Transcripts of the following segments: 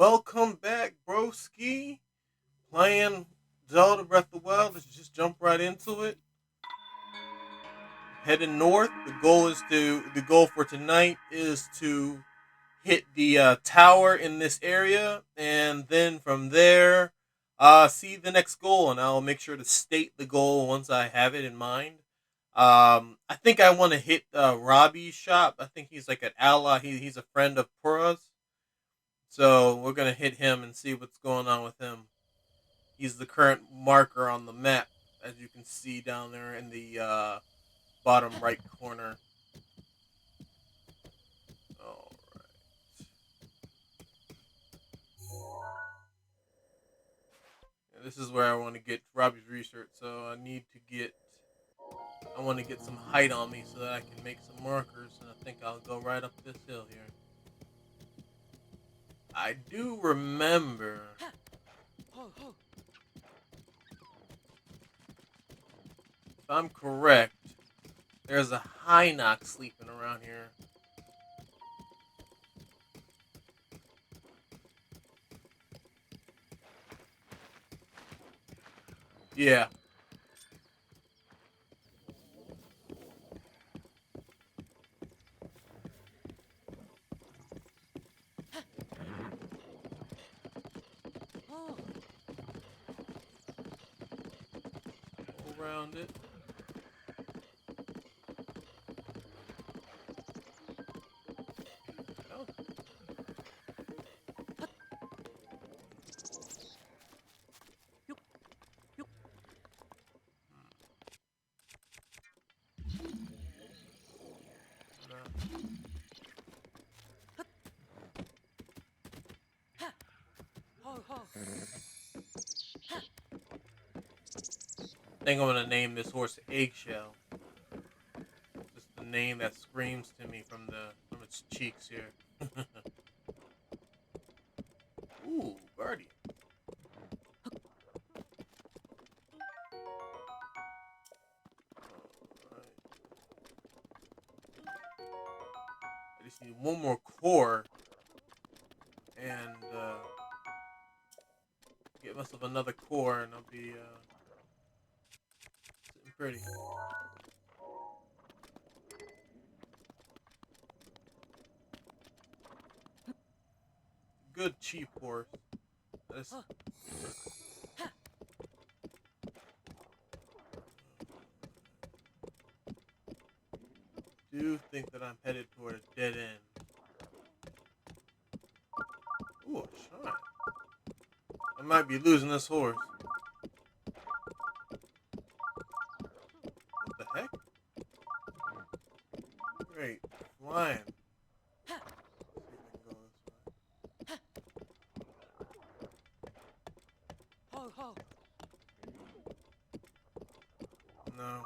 Welcome back, broski. Playing Zelda Breath of the Wild. Let's just jump right into it. Heading north. The goal for tonight is to hit the tower in this area, and then from there, see the next goal, and I'll make sure to state the goal once I have it in mind. I think I want to hit Robbie's shop. I think he's like an ally. He's a friend of Pura's. So we're gonna hit him and see what's going on with him. He's the current marker on the map, as you can see down there in the bottom right corner. All right. Yeah, this is where I want to get Robbie's research. So I want to get some height on me so that I can make some markers. And I think I'll go right up this hill here. I do remember. If I'm correct, there's a Hynox sleeping around here. Yeah. Go around it. Oh, no. I think I'm gonna name this horse Eggshell. Just the name that screams to me from its cheeks here. Ooh, Guardian. Alright. I just need one more core and get myself another core and I'll be sitting pretty. Good cheap horse. I just do think that I'm headed toward a dead end. Ooh, a shrine. I might be losing this horse. What the heck? Great. Flying. See if I can go this way. No.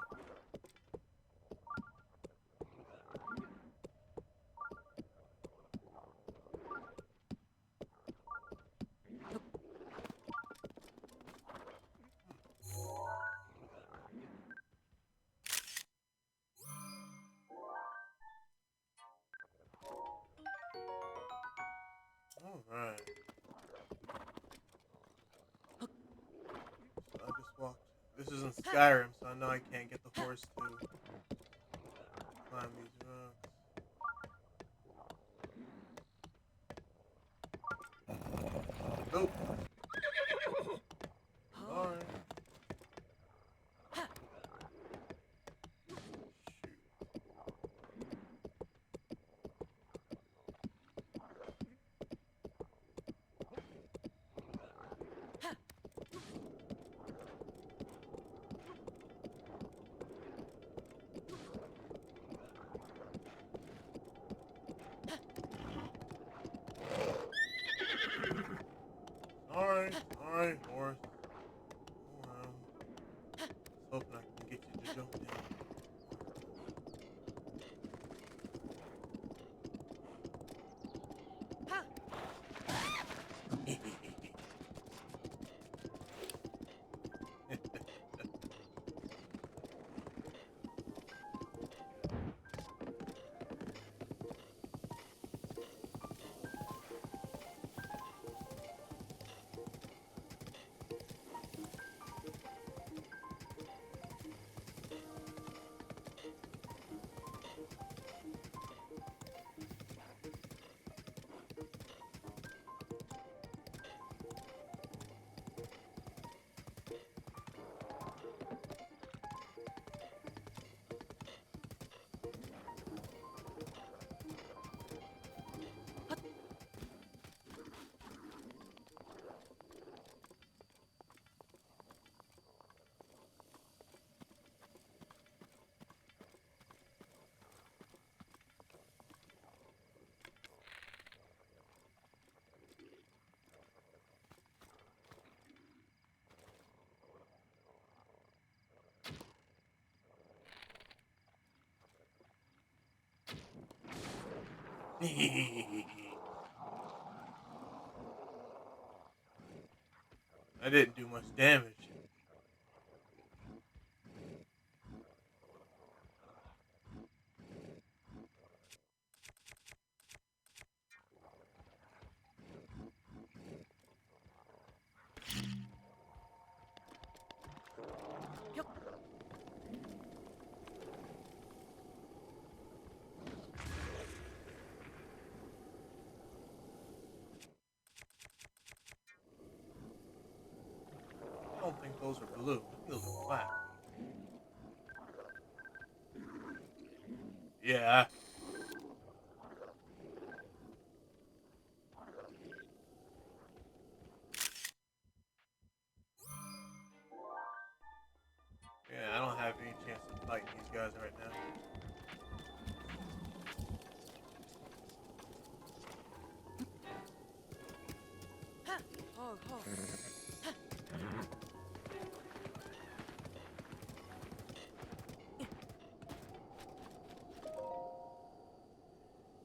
Alright. So I just walked. This is in Skyrim, so I know I can't get the horse to climb these rocks. Oh, sorry. I didn't do much damage. I don't think those are blue. I think those are black. Yeah. Yeah, I don't have any chance of fighting these guys right now.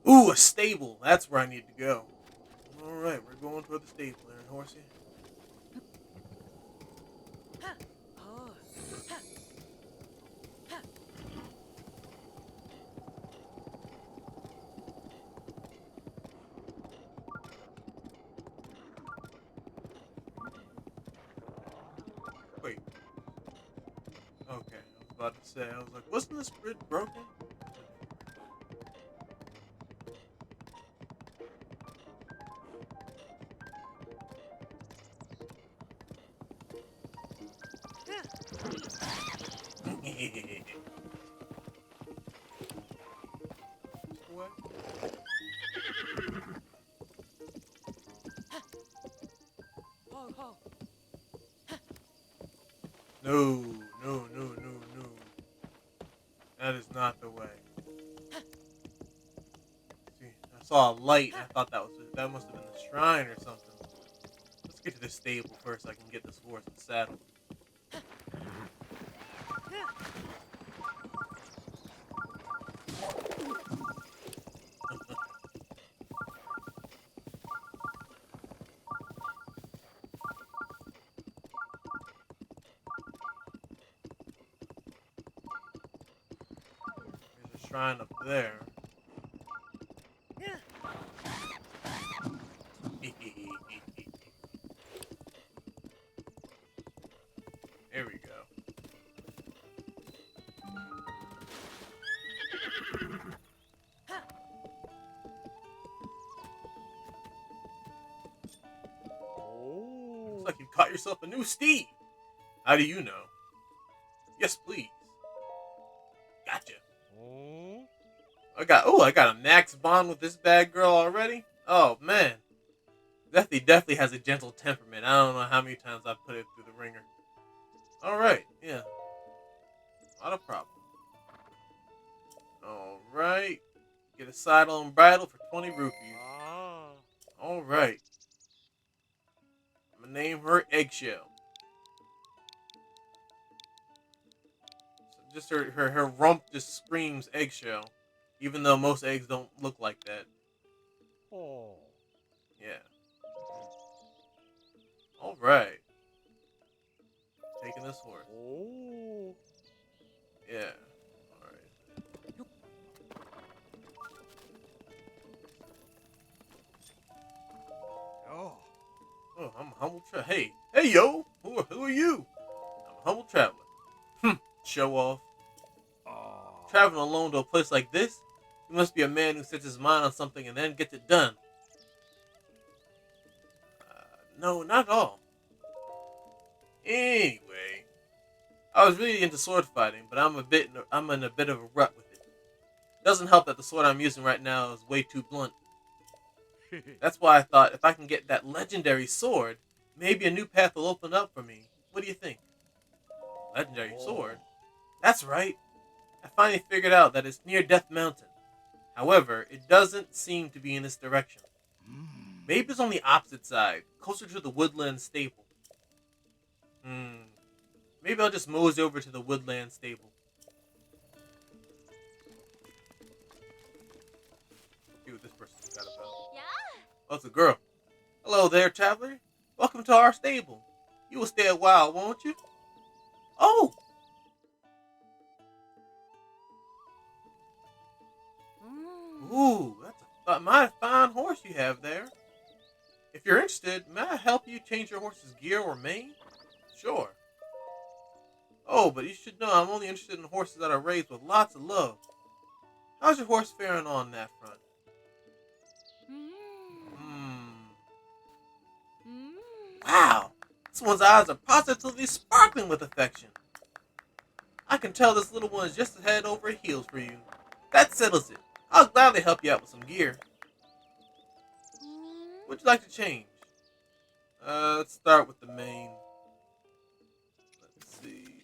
Ooh, a stable. That's where I need to go. Alright, we're going toward the stable there, horsey. Wait. Okay, I was about to say, I was like, wasn't this bridge broken? What? No, no, no, no, no. That is not the way. See, I saw a light and I thought that must have been the shrine or something. Let's get to the stable first so I can get this horse and saddle. There's a shrine up there. There we go. Looks like you caught yourself a new steed. How do you know? Yes, please. Gotcha. I got a max bond with this bad girl already. Oh man, definitely has a gentle temperament. I don't know how many times I've put it through the ringer. All right, yeah, not a problem. All right, get a saddle and bridle for 20 rupees. All right, I'm gonna name her Eggshell. So just her rump just screams eggshell, even though most eggs don't look like that. Yeah. All right. Taking this horse. Yeah. All right. Oh, I'm a humble traveler. Hey, yo. Who are you? I'm a humble traveler. Show off. Traveling alone to a place like this? You must be a man who sets his mind on something and then gets it done. No, not at all. Anyway, I was really into sword fighting, but I'm in a bit of a rut with it. Doesn't help that the sword I'm using right now is way too blunt. That's why I thought if I can get that legendary sword, maybe a new path will open up for me. What do you think? Legendary sword? That's right. I finally figured out that it's near Death Mountain. However, it doesn't seem to be in this direction. Maybe it's on the opposite side, closer to the woodland stable. Maybe I'll just mosey over to the woodland stable. See what this person got about. Yeah. Oh, it's a girl. Hello there, traveler. Welcome to our stable. You will stay a while, won't you? Oh, ooh, that's a mighty fine horse you have there. If you're interested, may I help you change your horse's gear or mane? Sure. Oh, but you should know I'm only interested in horses that are raised with lots of love. How's your horse faring on that front? Hmm. Wow! This one's eyes are positively sparkling with affection. I can tell this little one is just head over heels for you. That settles it. I'll gladly help you out with some gear. Would you like to change? Let's start with the main. Let's see.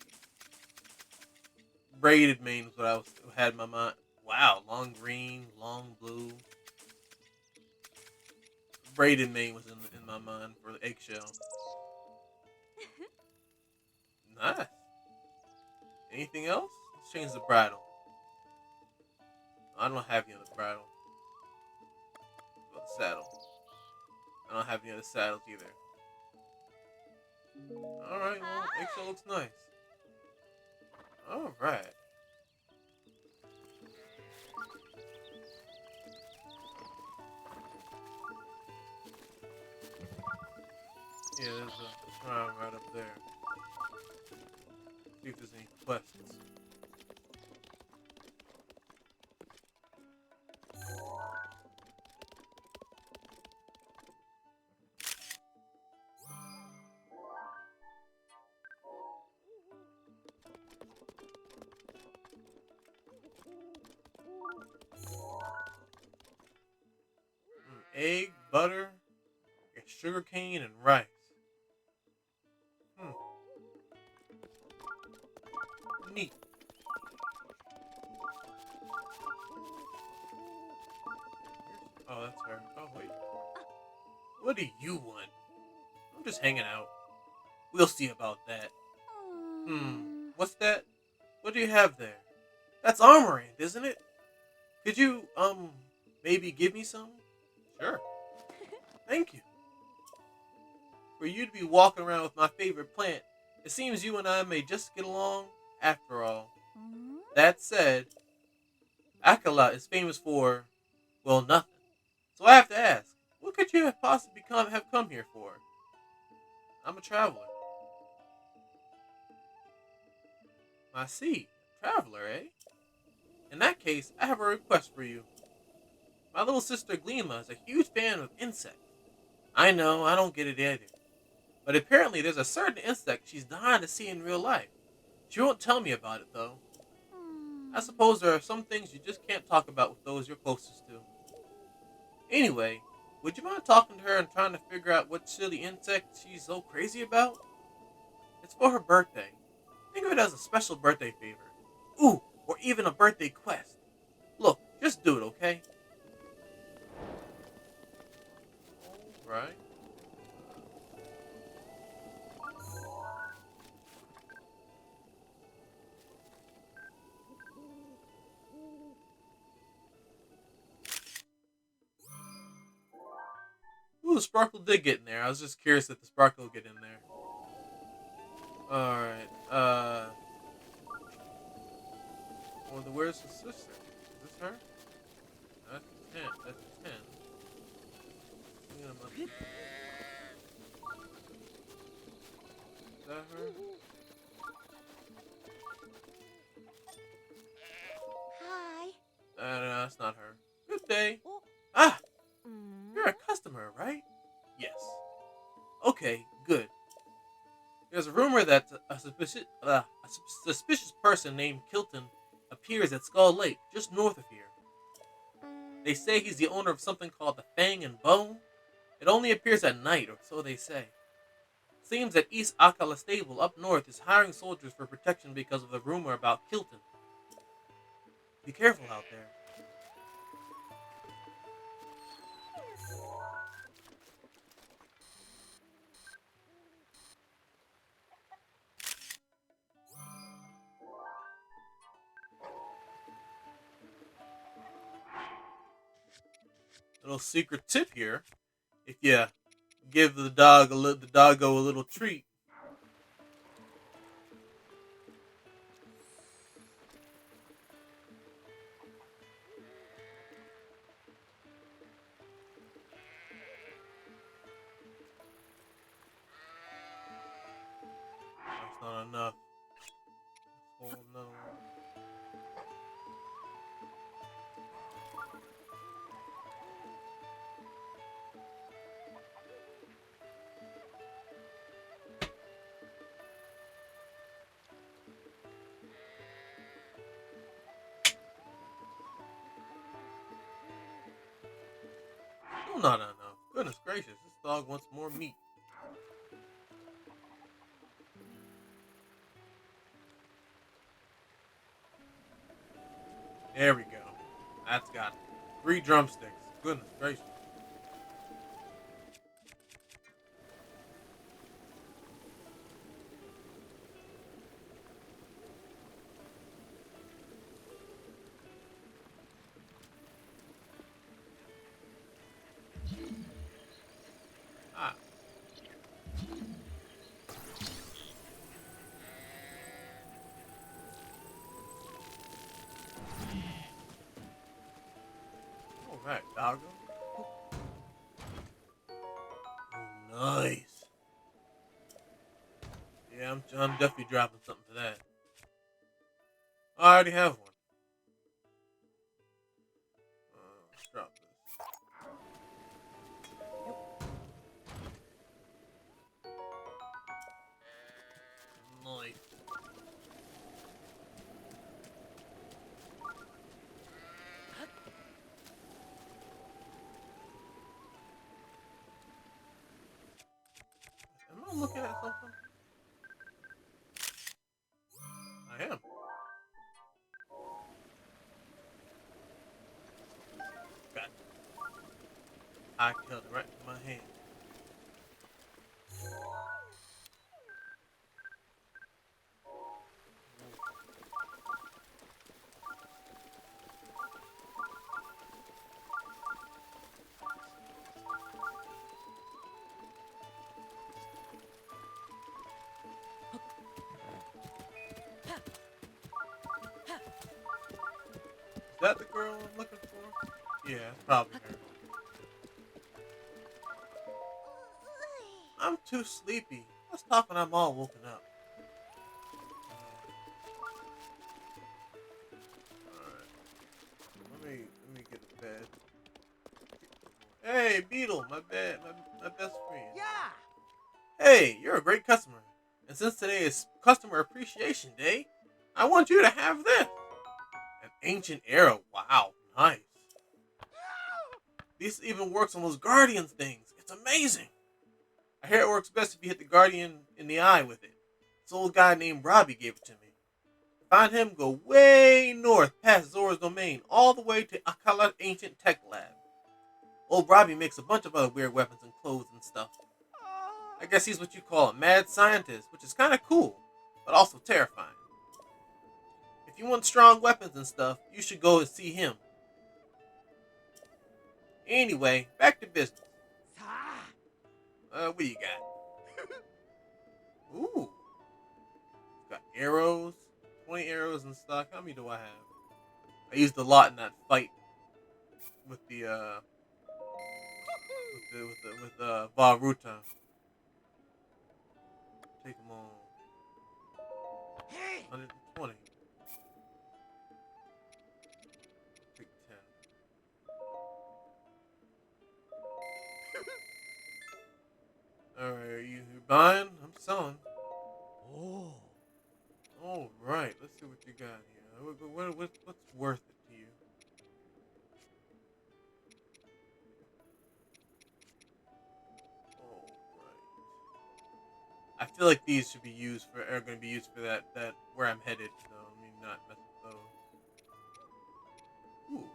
Braided mane is what had in my mind. Wow, long green, long blue. Braided mane was in my mind for the eggshell. Nice. Anything else? Let's change the bridle. I don't have any other bridle. What about the saddle? I don't have any other saddles either. Alright, well, eggshell looks nice. Alright. Yeah, there's a shrine right up there. See if there's any quests. Egg, butter, sugar cane, and rice. Hmm, neat. Oh, that's her. Oh, wait. What do you want? I'm just hanging out. We'll see about that. What's that? What do you have there? That's armorant, isn't it? Could you, maybe give me some? Sure. Thank you. For you to be walking around with my favorite plant, it seems you and I may just get along after all. That said, Akala is famous for, well, nothing. So I have to ask, what could you have possibly have come here for? I'm a traveler. I see. Traveler, eh? In that case, I have a request for you. My little sister Glima is a huge fan of insects. I know, I don't get it either. But apparently there's a certain insect she's dying to see in real life. She won't tell me about it, though. I suppose there are some things you just can't talk about with those you're closest to. Anyway, would you mind talking to her and trying to figure out what silly insect she's so crazy about? It's for her birthday. Think of it as a special birthday favor. Ooh, or even a birthday quest. Look, just do it, okay? Alright. Ooh, the sparkle did get in there. I was just curious if the sparkle would get in there. Alright, well, where's the sister? Is this her? That's 10. That's 10. Is that her? Hi. No, that's not her. Good day. Ah, you're a customer, right? Yes. Okay, good. There's a rumor that a suspicious person named Kilton appears at Skull Lake, just north of here. They say he's the owner of something called the Fang and Bone. It only appears at night, or so they say. Seems that East Akala Stable up north is hiring soldiers for protection because of the rumor about Kilton. Be careful out there. Little secret tip here: if you give the doggo a little treat. That's not enough. Let's hold another one. Still not enough. Goodness gracious, this dog wants more meat. There we go. That's got 3 drumsticks. Goodness gracious. Ah, all right, doggo. Oh, nice. Yeah, I'm definitely dropping something for that. I already have one. Let's drop this. Nice. Am I looking at something? I am. Got it. I killed it right in my hand. Is that the girl I'm looking for? Yeah, it's probably her. I'm too sleepy. Let's talk when I'm all woken up. Alright. Let me get a bed. Hey, Beetle, my best friend. Yeah. Hey, you're a great customer. And since today is Customer Appreciation Day, I want you to have this. An ancient arrow. Wow, nice. This even works on those Guardians things. It's amazing. I hear it works best if you hit the Guardian in the eye with it. This old guy named Robbie gave it to me. To find him, go way north past Zora's domain, all the way to Akala Ancient Tech Lab. Old Robbie makes a bunch of other weird weapons and clothes and stuff. I guess he's what you call a mad scientist, which is kind of cool, but also terrifying. If you want strong weapons and stuff, you should go and see him. Anyway, back to business. What do you got? Ooh, got arrows, 20 arrows in stock. How many do I have? I used a lot in that fight with the Varuta. Take them all. 120. Take 10. Alright, you buying? I'm selling. Oh. All right, let's see what you got here. What's worth it to you? All right. I feel like these should be used for are going to be used for that where I'm headed. So I mean, not mess with those. Ooh,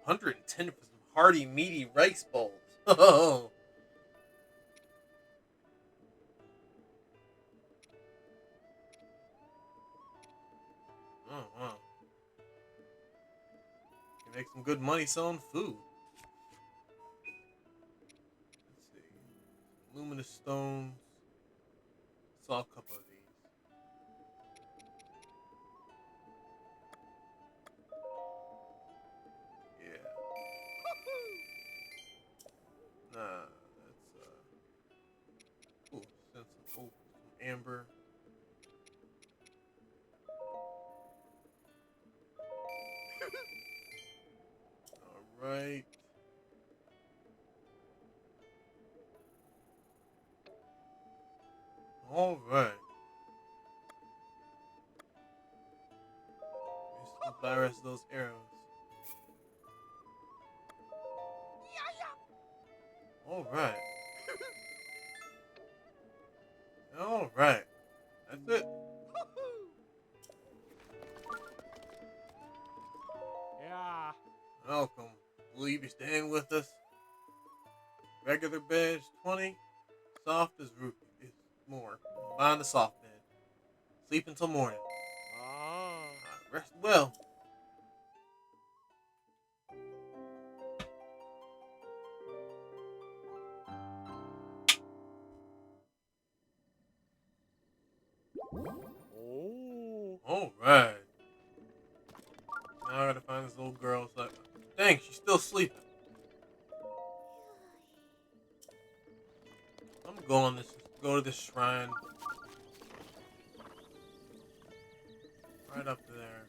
110 for some hearty, meaty rice bowls. Oh, wow. You make some good money selling food. luminous stones. Saw a couple of these. Yeah. Nah, that's ooh, send some amber. All right. All right. Let's buy the rest of those arrows. All right. All right. That's it. Yeah. Welcome. Will you be staying with us? Regular bed 20. Soft as rupee. It's more. Find the soft bed. Sleep until morning. Ah. Rest well. Oh. All right. Now I gotta find this little girl. It's like, dang, she's still sleeping. I'm gonna go to this shrine. Right up there.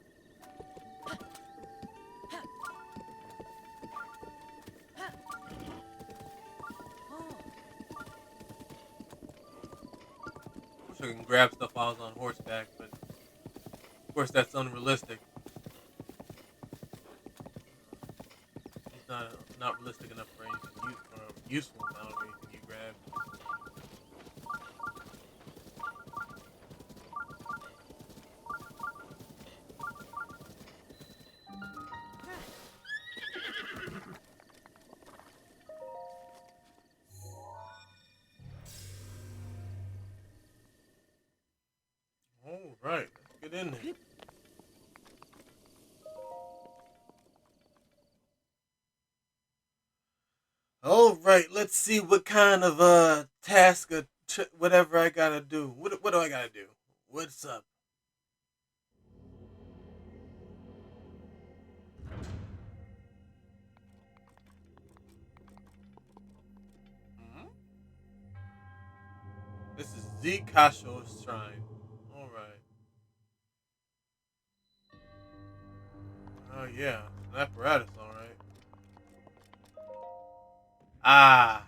Wish I can grab stuff while I was on horseback, but of course that's unrealistic. It's not realistic enough for anything for a useful amount of anything you grab. All right, let's get in there. All right, let's see what kind of task or whatever I gotta do. What do I gotta do? What's up? Hmm? This is Z Kasho's shrine. All right. Oh yeah, an apparatus. All right. Ah.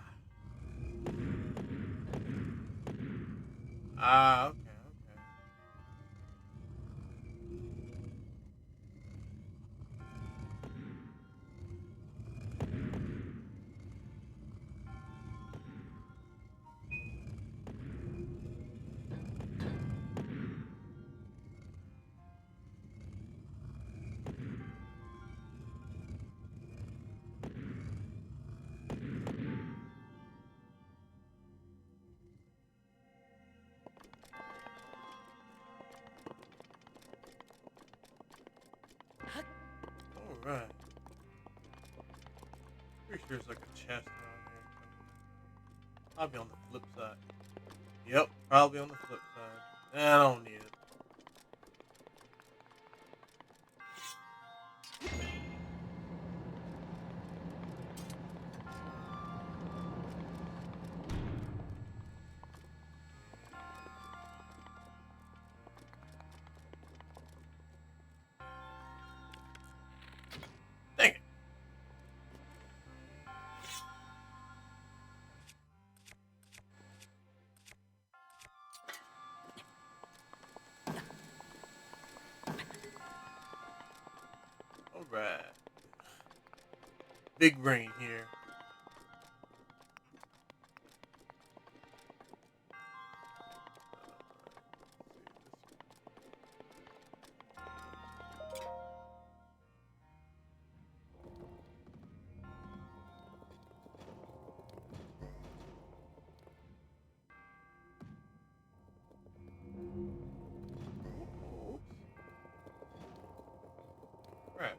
Ah. Okay. Okay. All right. Pretty sure it's like a chest around here. Probably on the flip side. Yep, probably on the flip side. I don't need it. Dang it. All right. Big brain here. Oops. Crap.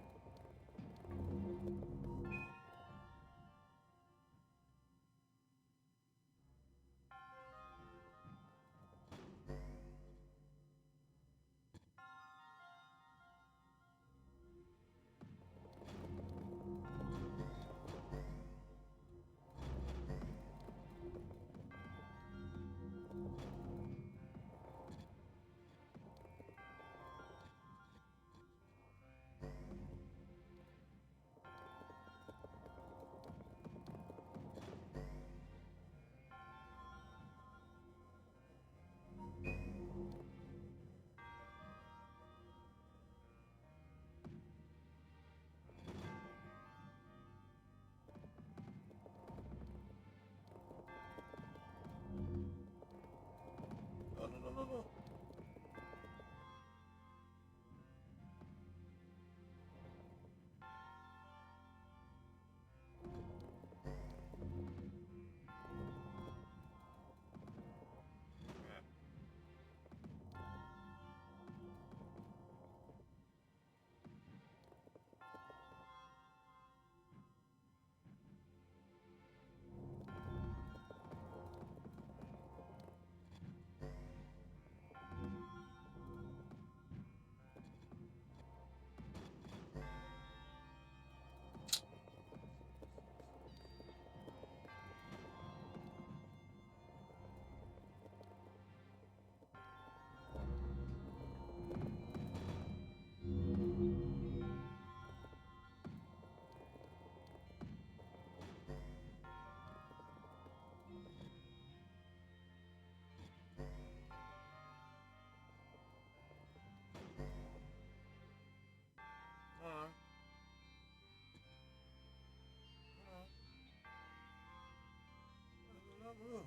moving.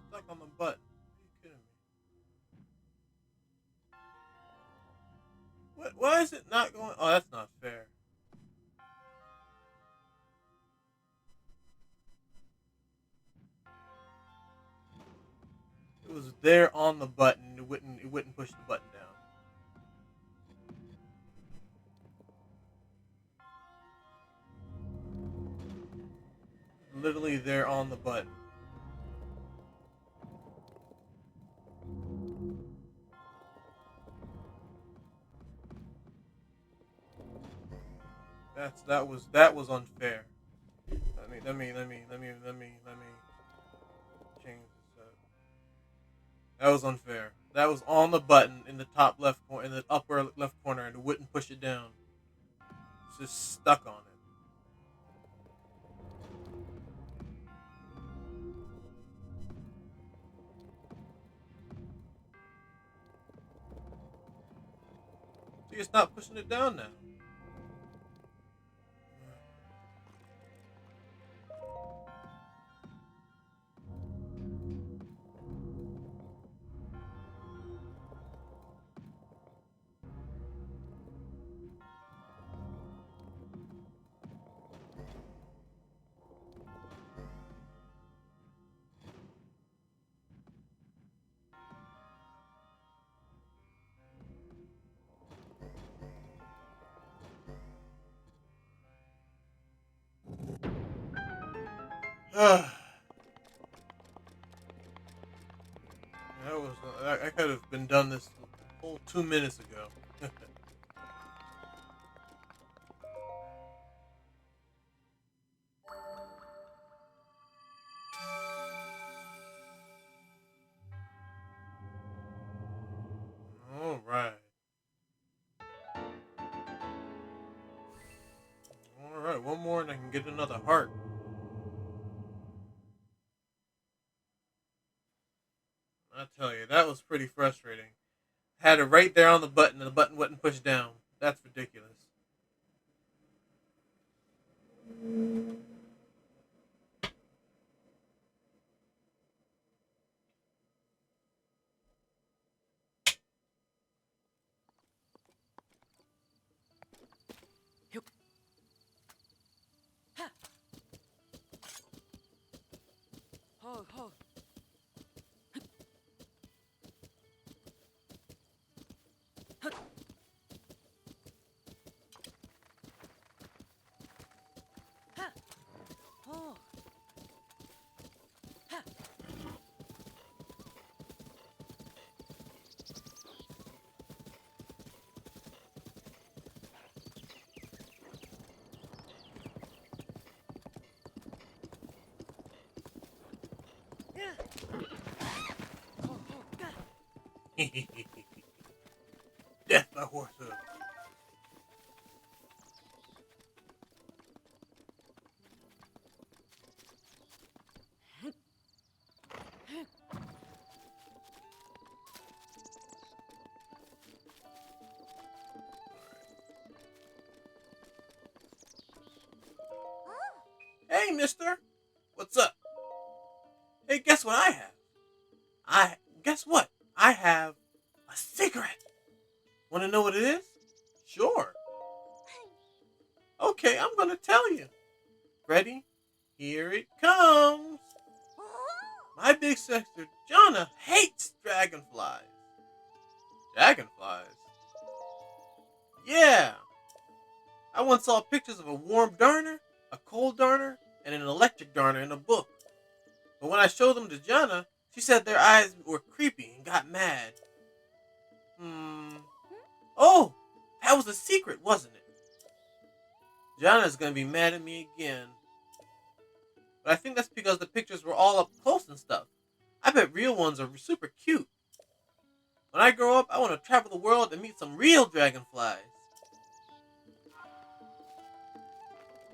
Stuck on the button. Are you kidding me? What? Why is it not going? Oh, that's not fair. It was there on the button. It wouldn't. It wouldn't push the button down. Literally there on the button. That was unfair. Let me change this up. That was unfair. That was on the button in the top left corner, in the upper left corner, and it wouldn't push it down. It's just stuck on it. See, it's not pushing it down now. that was. I could have been done this whole 2 minutes ago. All right. All right. One more, and I can get another heart. I tell you, that was pretty frustrating. Had it right there on the button, and the button wouldn't push down. That's ridiculous. Ho, ho. Oh. Death by horse hoof. Hey, mister. What's up? Hey, guess what I have? Guess what? I have a secret. Want to know what it is? Sure. Okay, I'm going to tell you. Ready? Here it comes. My big sister, Jonna, hates dragonflies. Dragonflies? Yeah. I once saw pictures of a warm darner, a cold darner, and an electric darner in a book. But when I showed them to Jonna, she said their eyes were creepy and got mad. Oh, that was a secret, wasn't it? Jonna's gonna be mad at me again. But I think that's because the pictures were all up close and stuff. I bet real ones are super cute. When I grow up, I want to travel the world and meet some real dragonflies.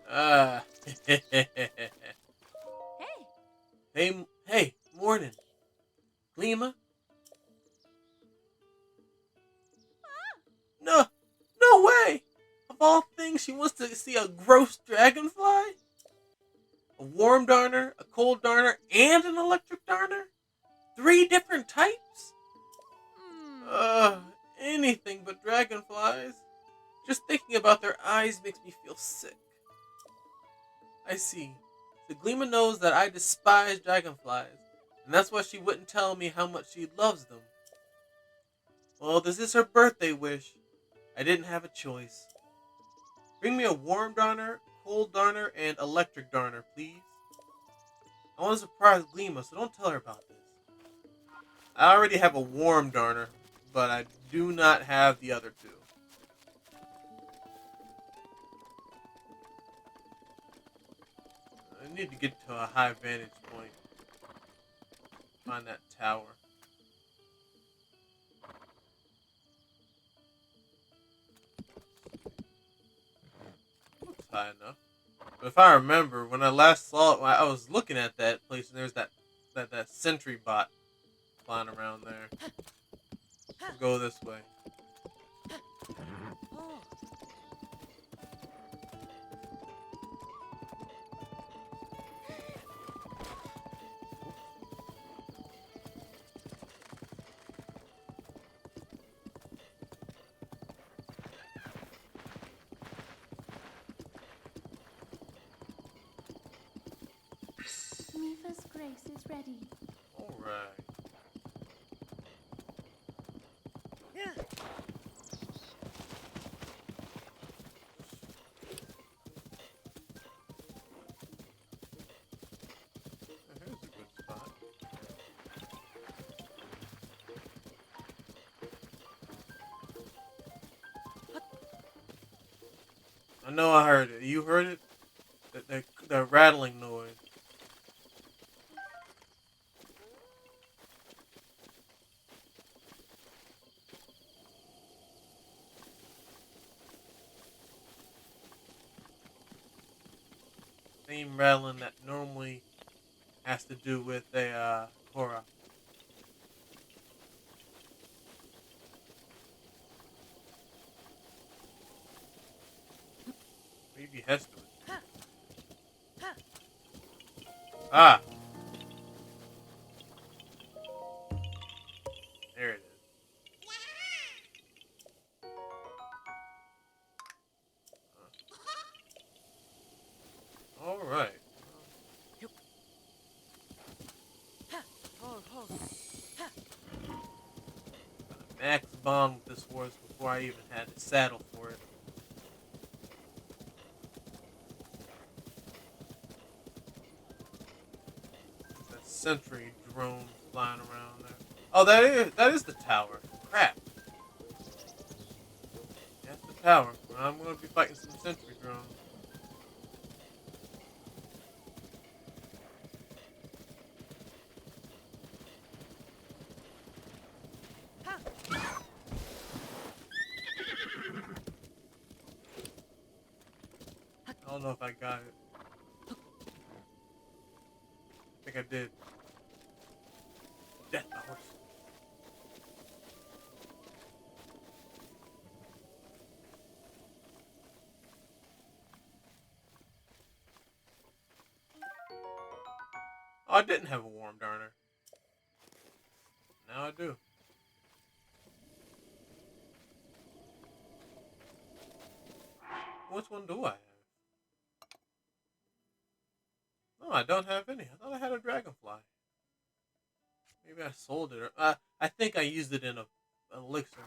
Ah. Hey, morning. Glima? No way! she wants to see a gross dragonfly? A warm darner, a cold darner, and an electric darner? 3 different types? Ugh, anything but dragonflies. Just thinking about their eyes makes me feel sick. I see. The Gleema knows that I despise dragonflies, and that's why she wouldn't tell me how much she loves them. Well, this is her birthday wish. I didn't have a choice. Bring me a warm darner, cold darner, and electric darner, please. I want to surprise Gleema, so don't tell her about this. I already have a warm darner, but I do not have the other 2. I need to get to a high vantage point. Find that tower. Looks high enough. But if I remember, when I last saw it, I was looking at that place, and there's that sentry bot flying around there. Let's go this way. Mifa's grace is ready. Alright. Here's a good spot. I know I heard it. You heard it? The rattling noise. Same rattling that normally has to do with a Korra. Maybe has to. Ah! There it is. Alright. Max bond with this horse before I even had the saddle for it. That sentry drone flying around there. Oh, that is the tower. Crap. That's the tower. I'm gonna be fighting some sentry drones. I don't know if I got it. I think I did. Death the horse. Oh, I didn't have a warm darner. Now I do. Which one do I have? No, I don't have any. I thought I had a dragonfly. Maybe I sold it. Or, I think I used it in an elixir.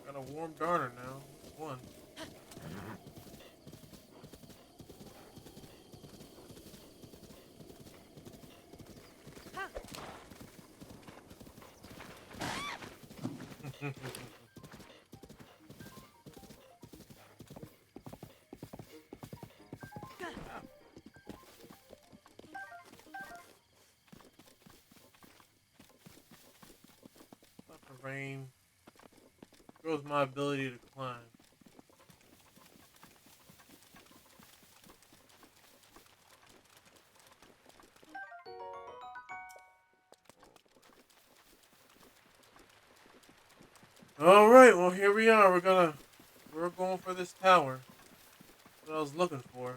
Got a warm darner now. One. Not the rain. Grows my ability to climb. All right, well here we are. We're going for this tower. That's what I was looking for.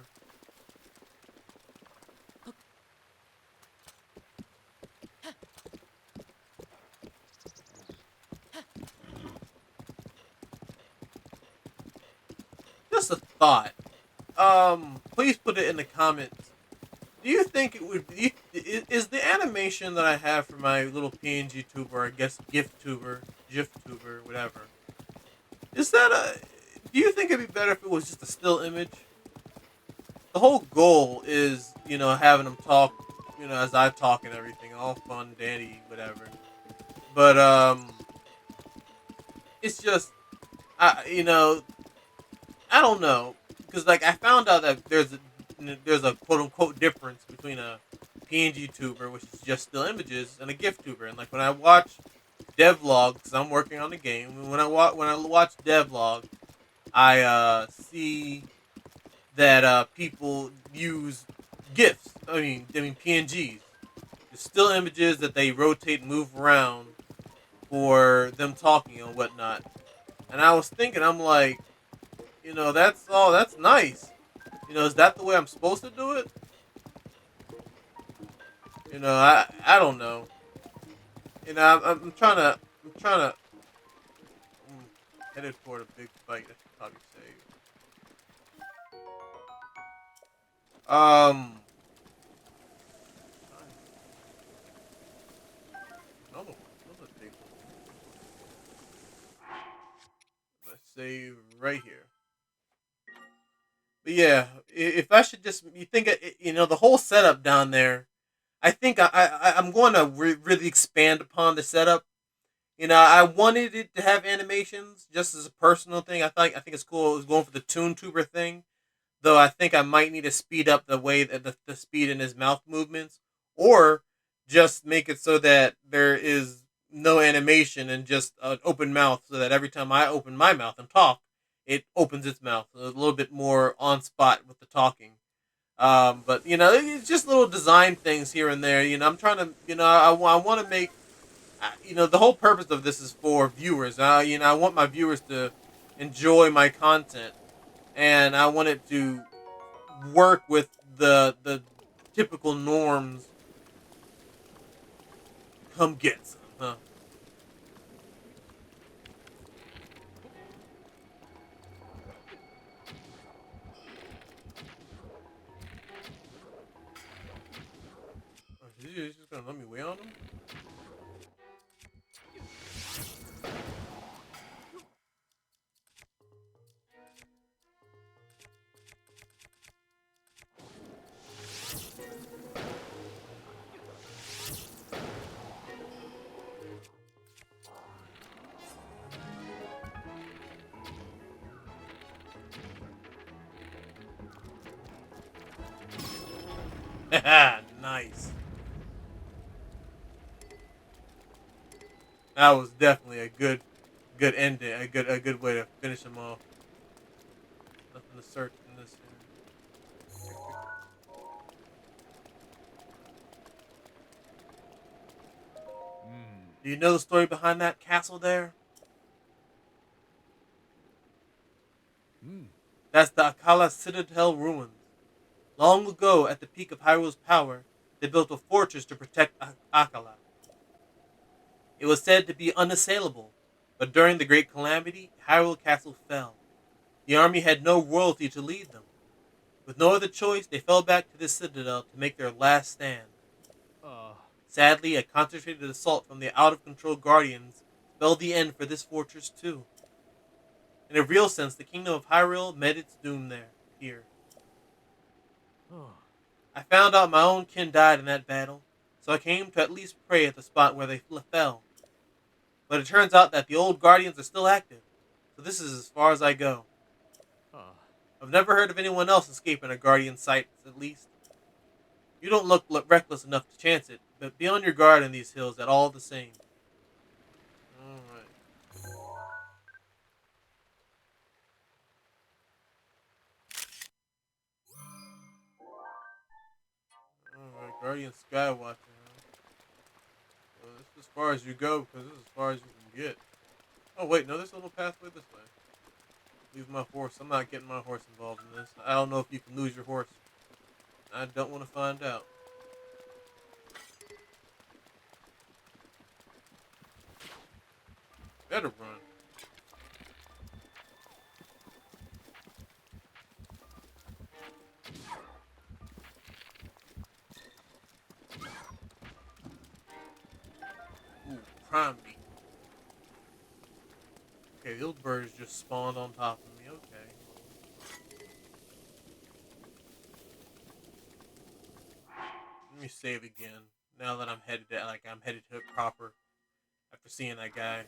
Just a thought. Please put it in the comments. Do you think it would be, is the animation that I have for my little PNG tuber, I guess GIF tuber, whatever? Is that a? Do you think it'd be better if it was just a still image? The whole goal is, having them talk, as I talk and everything, all fun, dandy, whatever. But it's just, I don't know, because like I found out that there's a quote unquote difference between a PNG tuber, which is just still images, and a GIF tuber. And like when I watch devlog, because I'm working on the game, and when I watch devlog, I see that people use GIFs. I mean PNGs, it's still images that they rotate and move around for them talking and whatnot. And I was thinking, I'm like, that's nice. Is that the way I'm supposed to do it? I don't know. I'm trying to headed toward a big fight. I should probably say. Another one, another big one. Let's save right here. But yeah, if I should just, you think, the whole setup down there. I think I'm going to really expand upon the setup. I wanted it to have animations just as a personal thing. I think it's cool. I was going for the Toon Tuber thing, though. I think I might need to speed up the way that the speed in his mouth movements, or just make it so that there is no animation and just an open mouth, so that every time I open my mouth and talk, it opens its mouth. So a little bit more on spot with the talking. But it's just little design things here and there. I'm trying to, I want to make, the whole purpose of this is for viewers. I want my viewers to enjoy my content, and I want it to work with the typical norms. Come get some, huh? Oh, he's just gonna let me wait on him. Nice. That was definitely a good ending. A good way to finish him off. Nothing to search in this here. Do you know the story behind that castle there? That's the Akala Citadel ruins. Long ago, at the peak of Hyrule's power, they built a fortress to protect Akala. It was said to be unassailable, but during the Great Calamity, Hyrule Castle fell. The army had no royalty to lead them. With no other choice, they fell back to the citadel to make their last stand. Sadly, a concentrated assault from the out-of-control Guardians spelled the end for this fortress too. In a real sense, the kingdom of Hyrule met its doom here. I found out my own kin died in that battle, so I came to at least pray at the spot where they fell. But it turns out that the old Guardians are still active, so this is as far as I go. I've never heard of anyone else escaping a Guardian sight, at least. You don't look reckless enough to chance it, but be on your guard in these hills at all the same. Alright. Alright, Guardian Skywatcher, huh? Well, this is as far as you go, because this is as far as you can get. Oh wait, no, there's a little pathway this way. Leave my horse. I'm not getting my horse involved in this. I don't know if you can lose your horse. I don't want to find out. Better run. Ooh, prime meat. Okay, those birds just spawned on top of me. Okay. Let me save again. Now that I'm headed to, I'm headed to it proper after seeing that guy.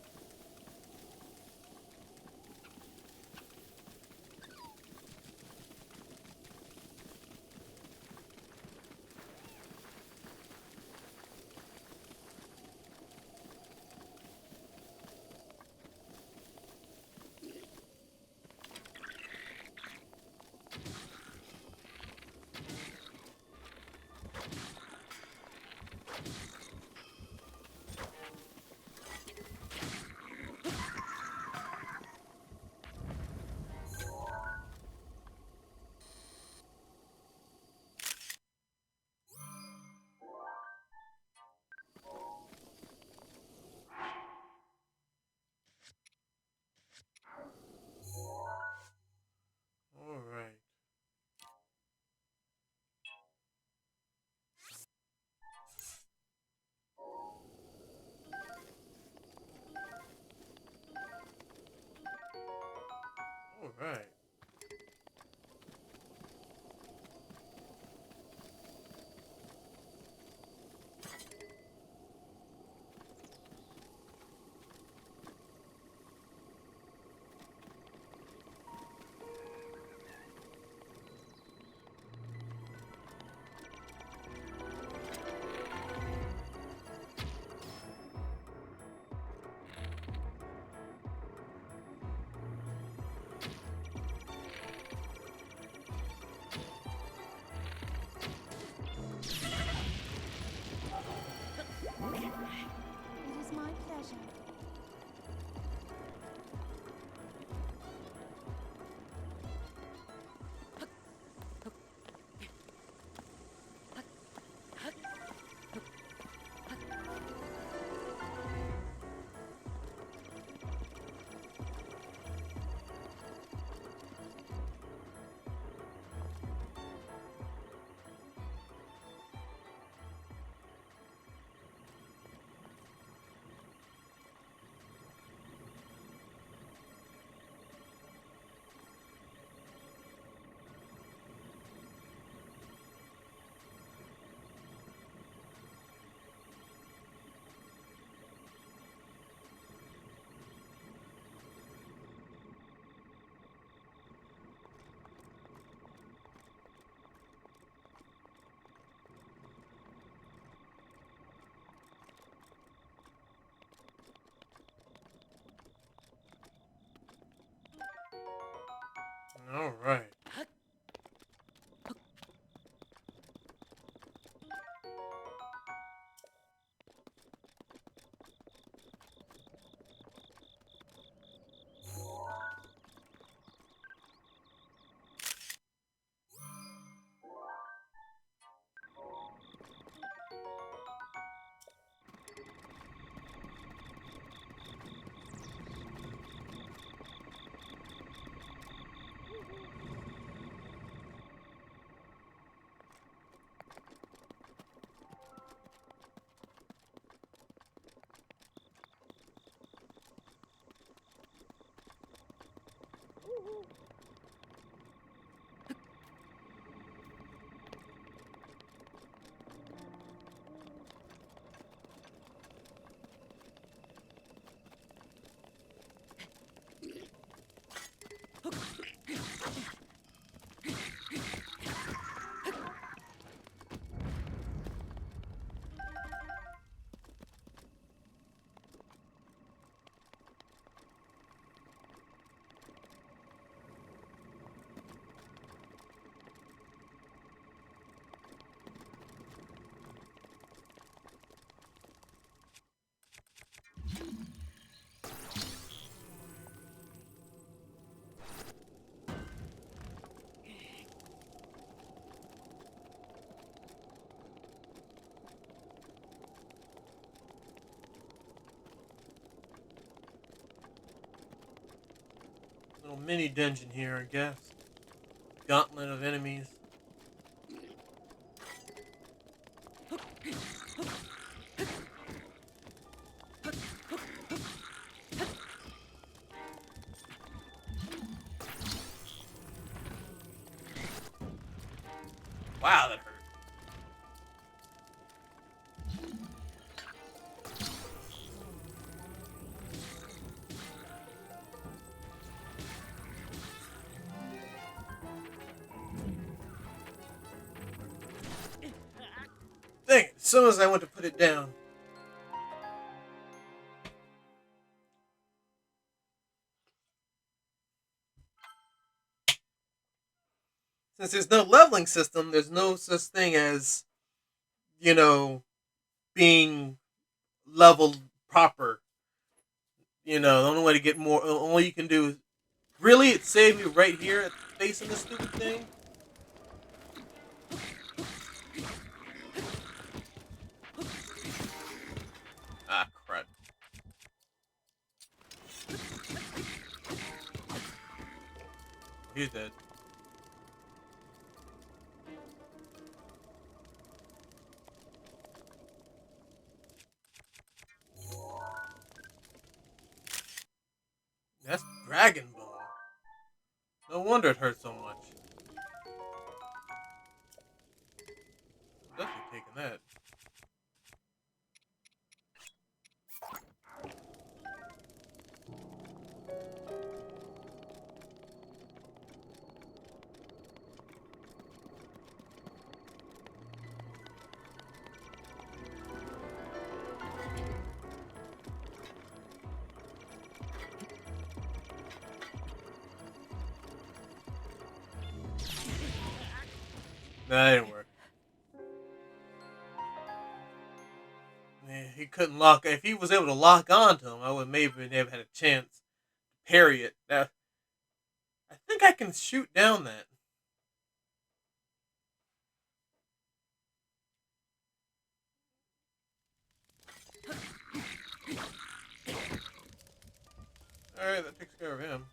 Little mini dungeon here, I guess. Gauntlet of enemies. Wow, that hurt. Dang it, as soon as I went to put it down. Since there's no leveling system, there's no such thing as, you know, being leveled proper. You know, the only way to get more, the only you can do is, really, it saved me right here at facing this stupid thing? Ah, crud. He's dead. That's dragon bone. No wonder it hurt so much. I'm definitely taking that. Nah, that didn't work. Yeah, he couldn't lock. If he was able to lock on to him, I would maybe have had a chance to parry it. Now, I think I can shoot down that. Alright, that takes care of him.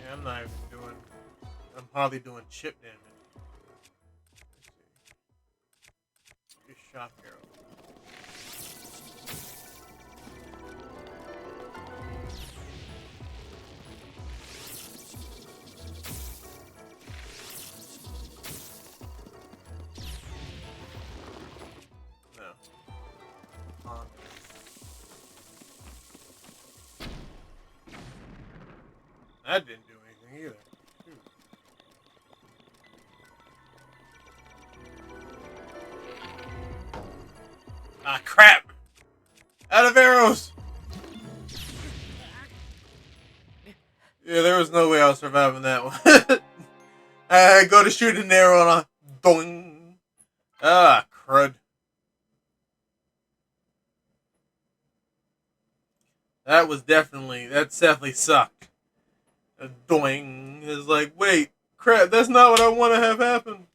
Yeah, I'm not even doing. I'm hardly doing chip damage. Let's see. Just shock arrow. No. That didn't do anything either. Shoot. Ah, crap! Out of arrows! Yeah, there was no way I was surviving that one. I go to shoot an arrow and I doing. Ah, crud. That's definitely sucked. A doing is like, wait, crap, that's not what I want to have happen.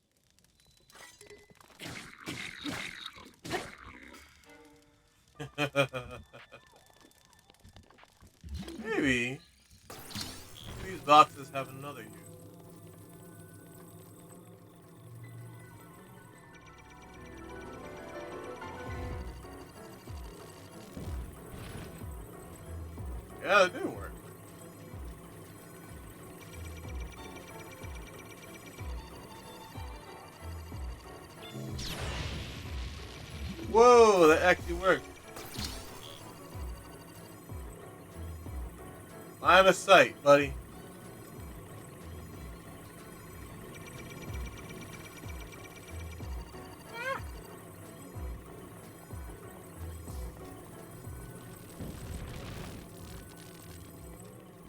Maybe these boxes have another use. Whoa, that actually worked. Line of sight, buddy.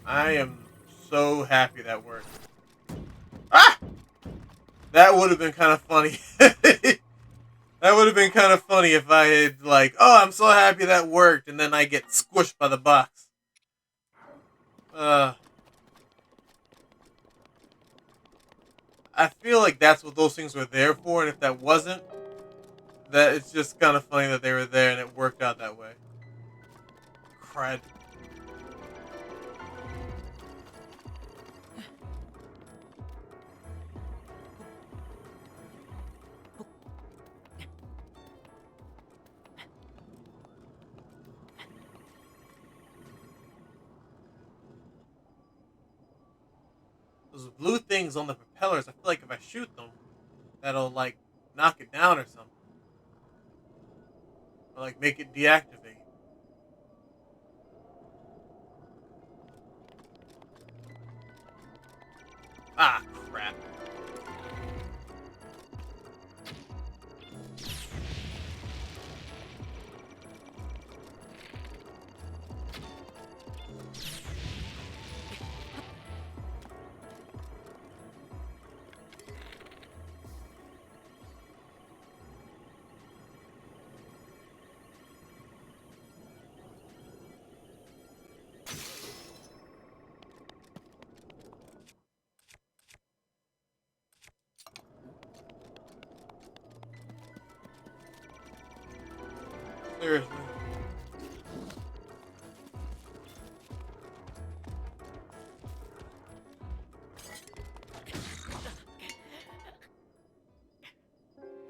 I am so happy that worked. Ah! That would have been kind of funny. That would have been kind of funny if I had, like, oh, I'm so happy that worked, and then I get squished by the box. I feel like that's what those things were there for, and if that wasn't, that it's just kind of funny that they were there and it worked out that way. Crud. Those blue things on the propellers, I feel like if I shoot them, that'll, like, knock it down or something. Or, like, make it deactivate. Ah, crap. Seriously.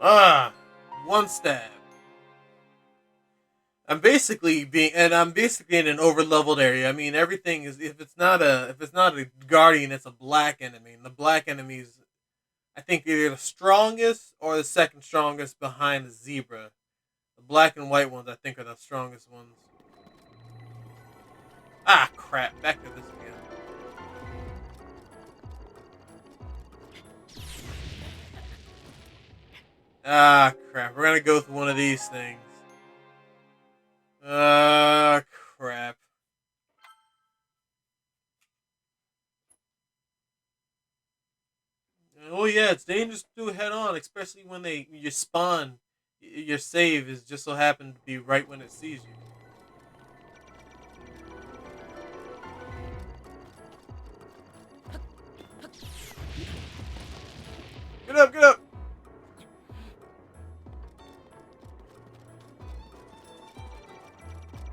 Ah, one stab. I'm basically in an over-leveled area. I mean, everything is, if it's not a guardian, it's a black enemy. And the black enemies, I think they're the strongest or the second strongest behind the zebra. The black and white ones, I think, are the strongest ones. Ah, crap. Back to this again. Ah, crap. We're gonna go through one of these things. Ah, crap. Oh yeah, it's dangerous to do head on, especially when you spawn. Your save is just so happen to be right when it sees you. Get up, get up!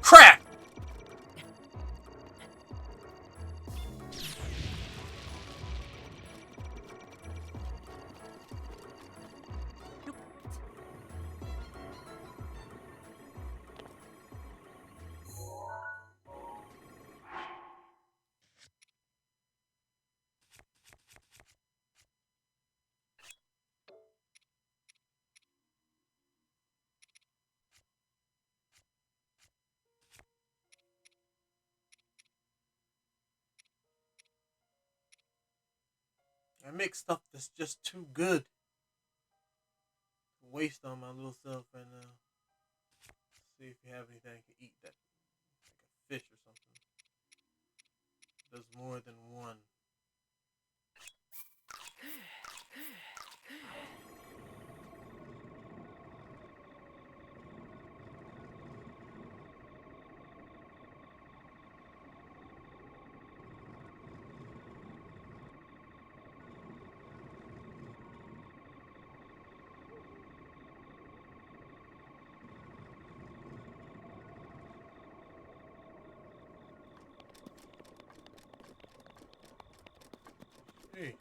Crap! I make stuff that's just too good to waste on my little self right now. See if you have anything I can eat that, like a fish or something. Does more than one. Hey.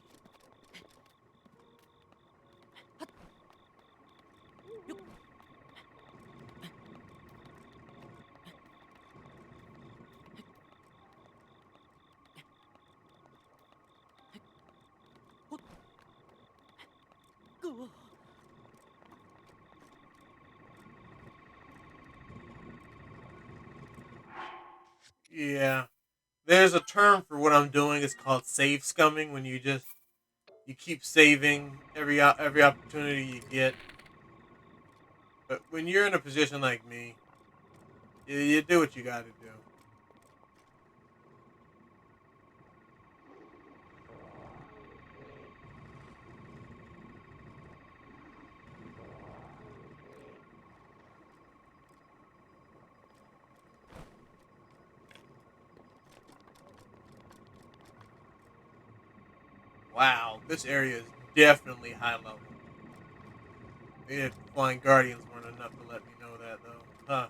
Yeah. There's a term for what I'm doing. It's called save scumming. When you keep saving every opportunity you get. But when you're in a position like me, you do what you got to do. Wow, this area is definitely high level. The flying guardians weren't enough to let me know that though. Huh.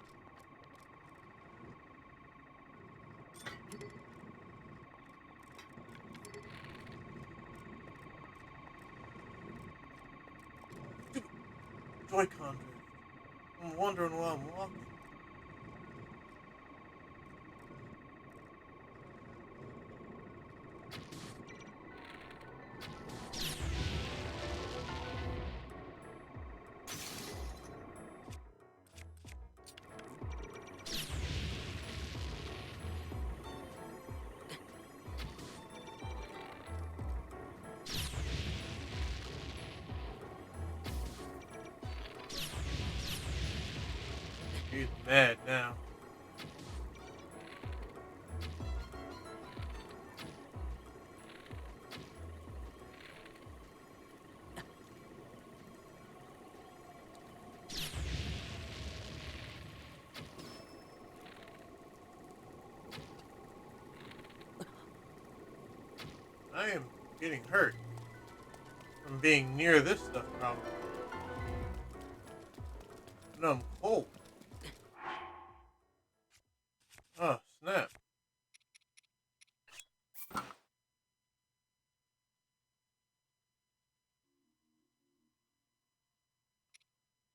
Stupid Joy-Con drift. I'm wondering why I'm walking. He's mad now. I am getting hurt from being near this stuff probably. No, I'm cold. Oh, snap.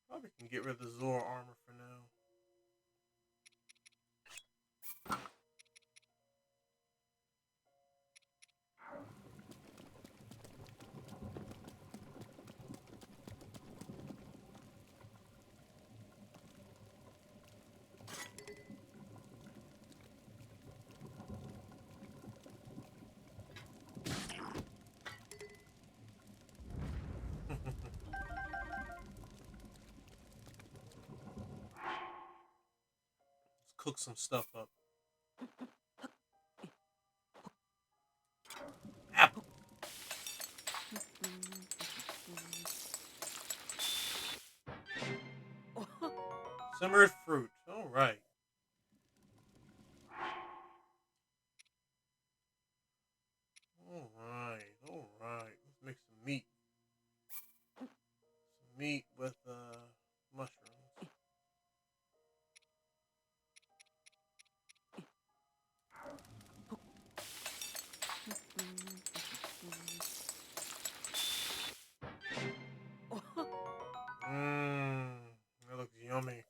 Probably can get rid of the Zora armor for now. Let's cook some stuff up. Apple. Simmered fruit. Alright. Alright. Let's make some meat. Some meat with mushrooms. Mmm. That looks yummy.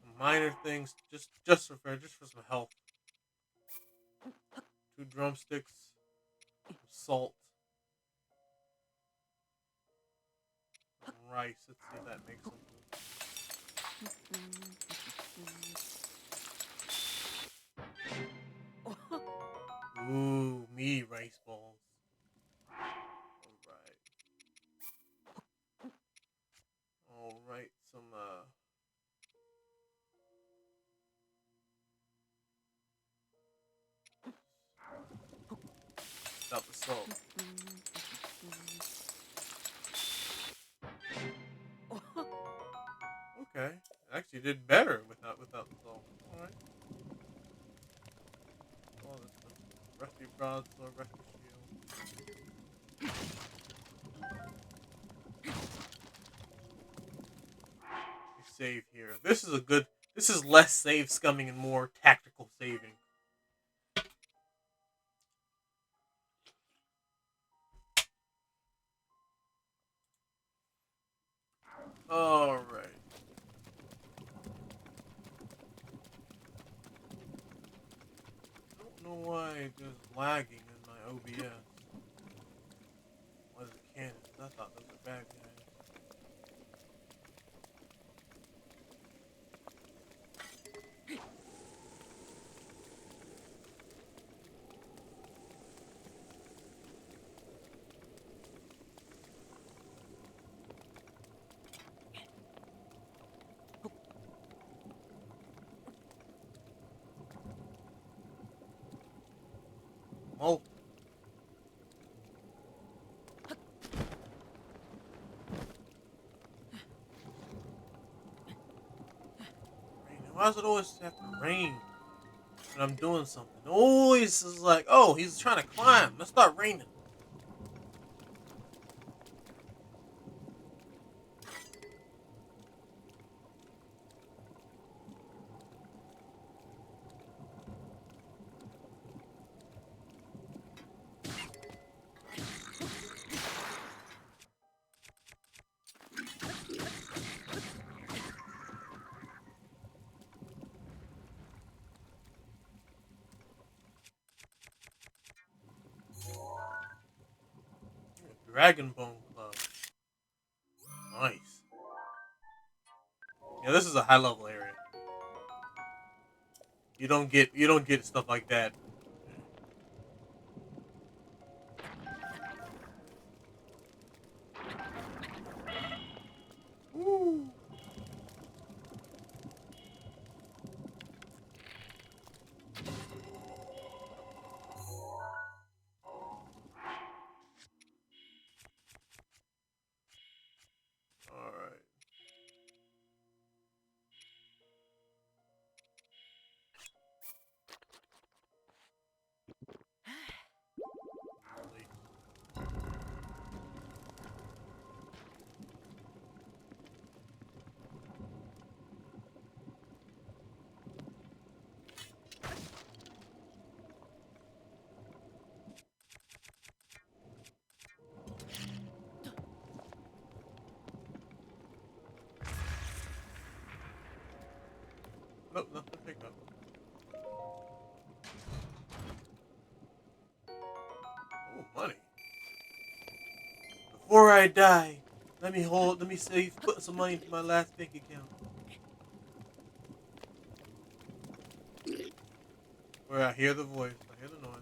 Some minor things, just for some health. 2 drumsticks, some salt, some rice. Let's see if that makes something. Ooh, meaty rice balls. Alright. Alright, some without the salt. Okay. It actually did better without the salt. Alright. All this stuff. Rusty broadsword, rusty shield. We save here. This is less save scumming and more tactical saving. Alright. I don't know why there's lagging in my OBS. Why is it cannons? I thought those were bad guys. Why does it always have to rain when I'm doing something? Always is like, oh, he's trying to climb. Let's start raining. Dragon Bone Club. Nice. Yeah, this is a high level area. You don't get stuff like that. Woo. All right. Nope, nothing to pick up. Oh, money. Before I die, let me save, put some money into my last bank account. Where I hear the voice, I hear the noise.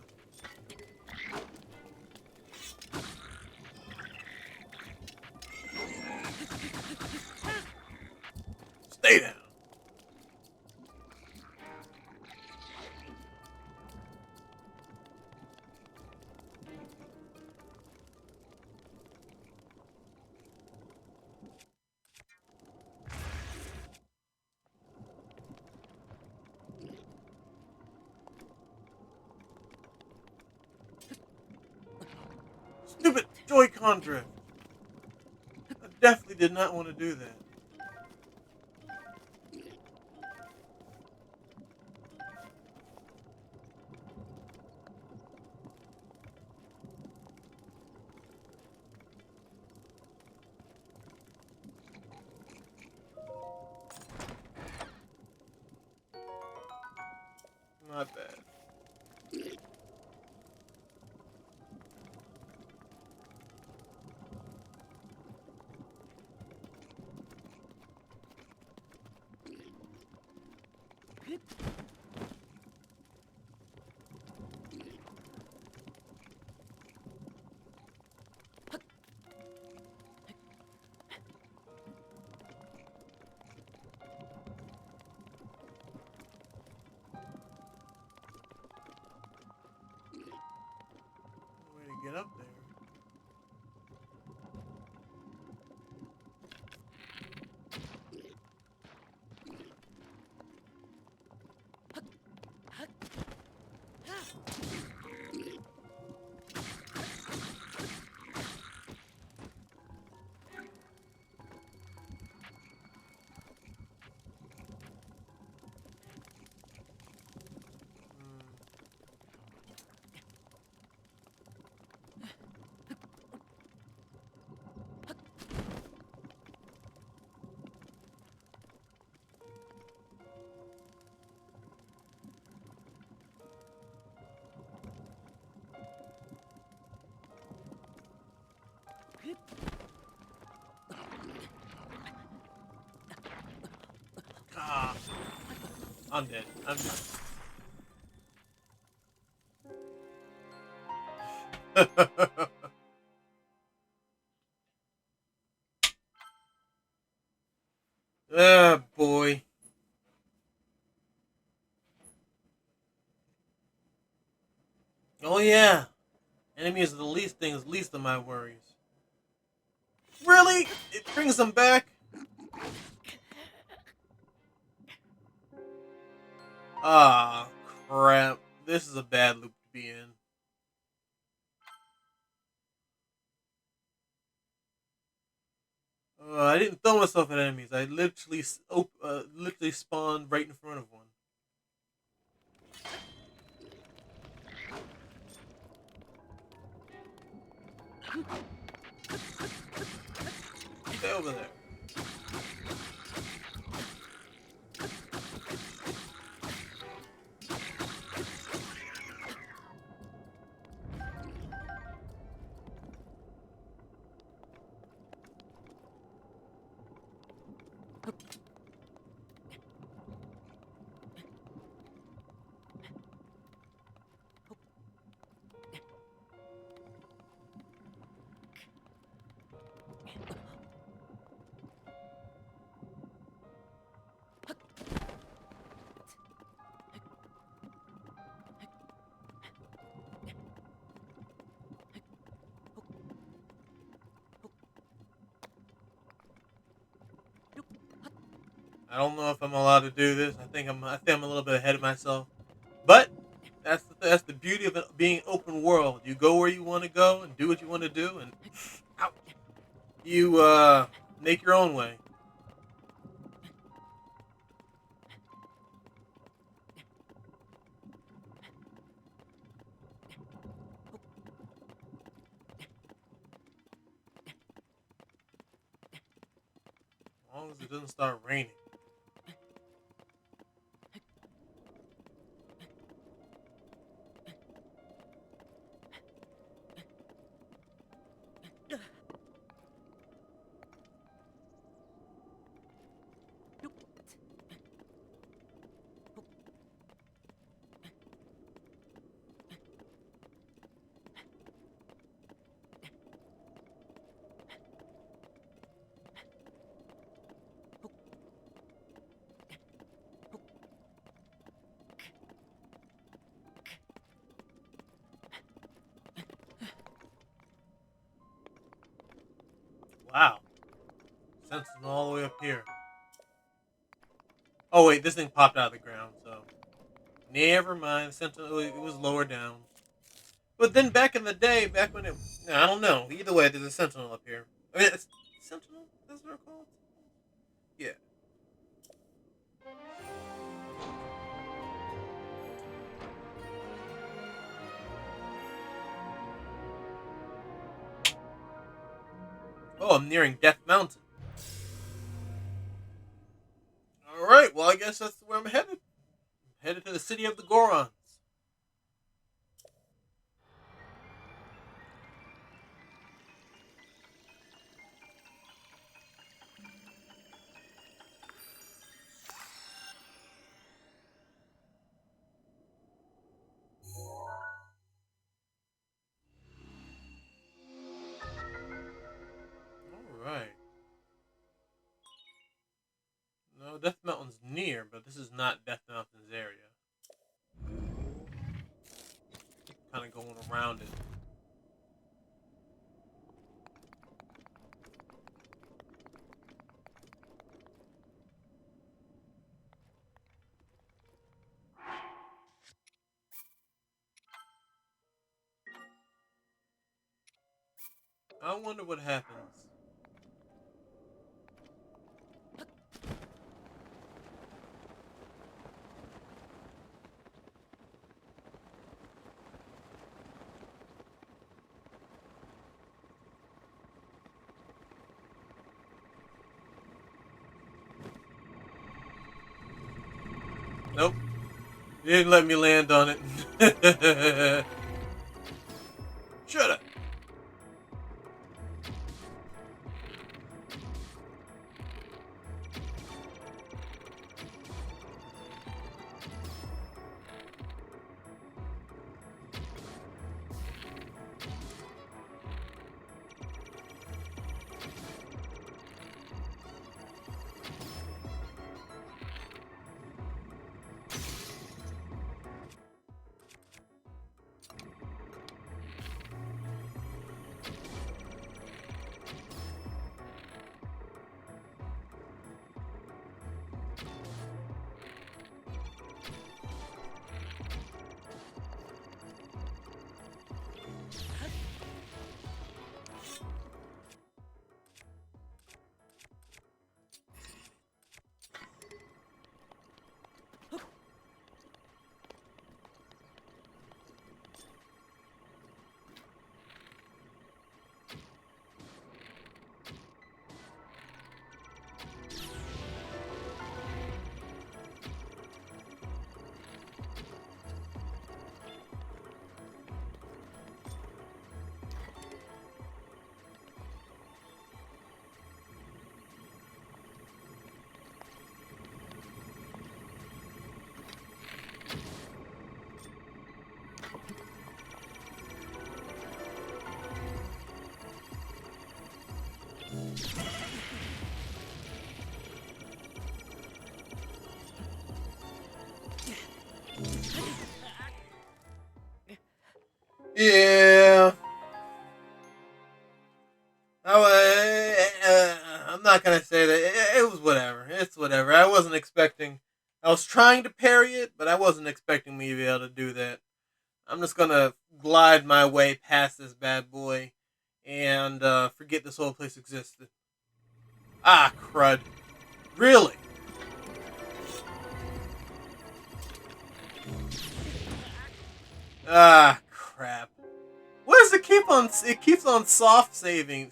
Stay down. Stupid Joy-Con drift. I definitely did not want to do that. Not bad. Way to get up there. Ah, I'm dead. I'm dead. Ah, boy. Oh yeah. Enemies are the least of my worries. Really? It brings them back? Ah, crap. This is a bad loop to be in. I didn't throw myself at enemies. I literally spawned right in front of one. Stay over there. I don't know if I'm allowed to do this. I think I'm a little bit ahead of myself. But that's the beauty of it being open world. You go where you want to go and do what you want to do, and ouch, you make your own way. As long as it doesn't start raining. Wow, sentinel all the way up here. Oh wait, this thing popped out of the ground, so never mind. Sentinel, it was lower down. But then back in the day, back when it, I don't know. Either way, there's a sentinel up here. I mean, it's sentinel. That's what they're called. Yeah. Oh, I'm nearing Death Mountain. All right. Well, I guess that's where I'm headed. Headed to the city of the Gorons. All right. No, Death Mountain's near, but this is not Death Mountain's area. Kind of going around it. I wonder what happens. Nope. You didn't let me land on it. Shut up. Yeah. I'm not gonna say that it was whatever. It's whatever. I wasn't expecting. I was trying to parry it, but I wasn't expecting me to be able to do that. I'm just gonna glide my way past this bad boy and forget this whole place existed. Ah, crud! Really? Ah, crap! What does it keep on? It keeps on soft saving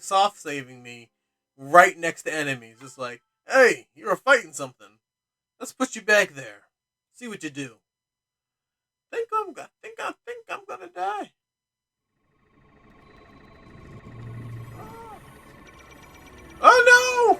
me right next to enemies. It's like, hey, you were fighting something. Let's put you back there. See what you do. Think I'm gonna die. Oh no!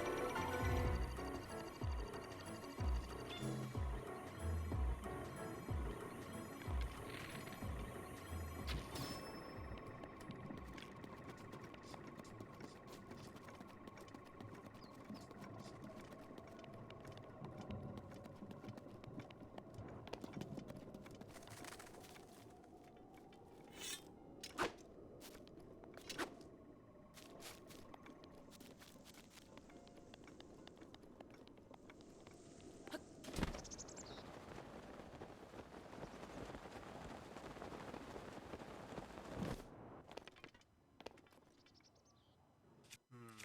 Hmm.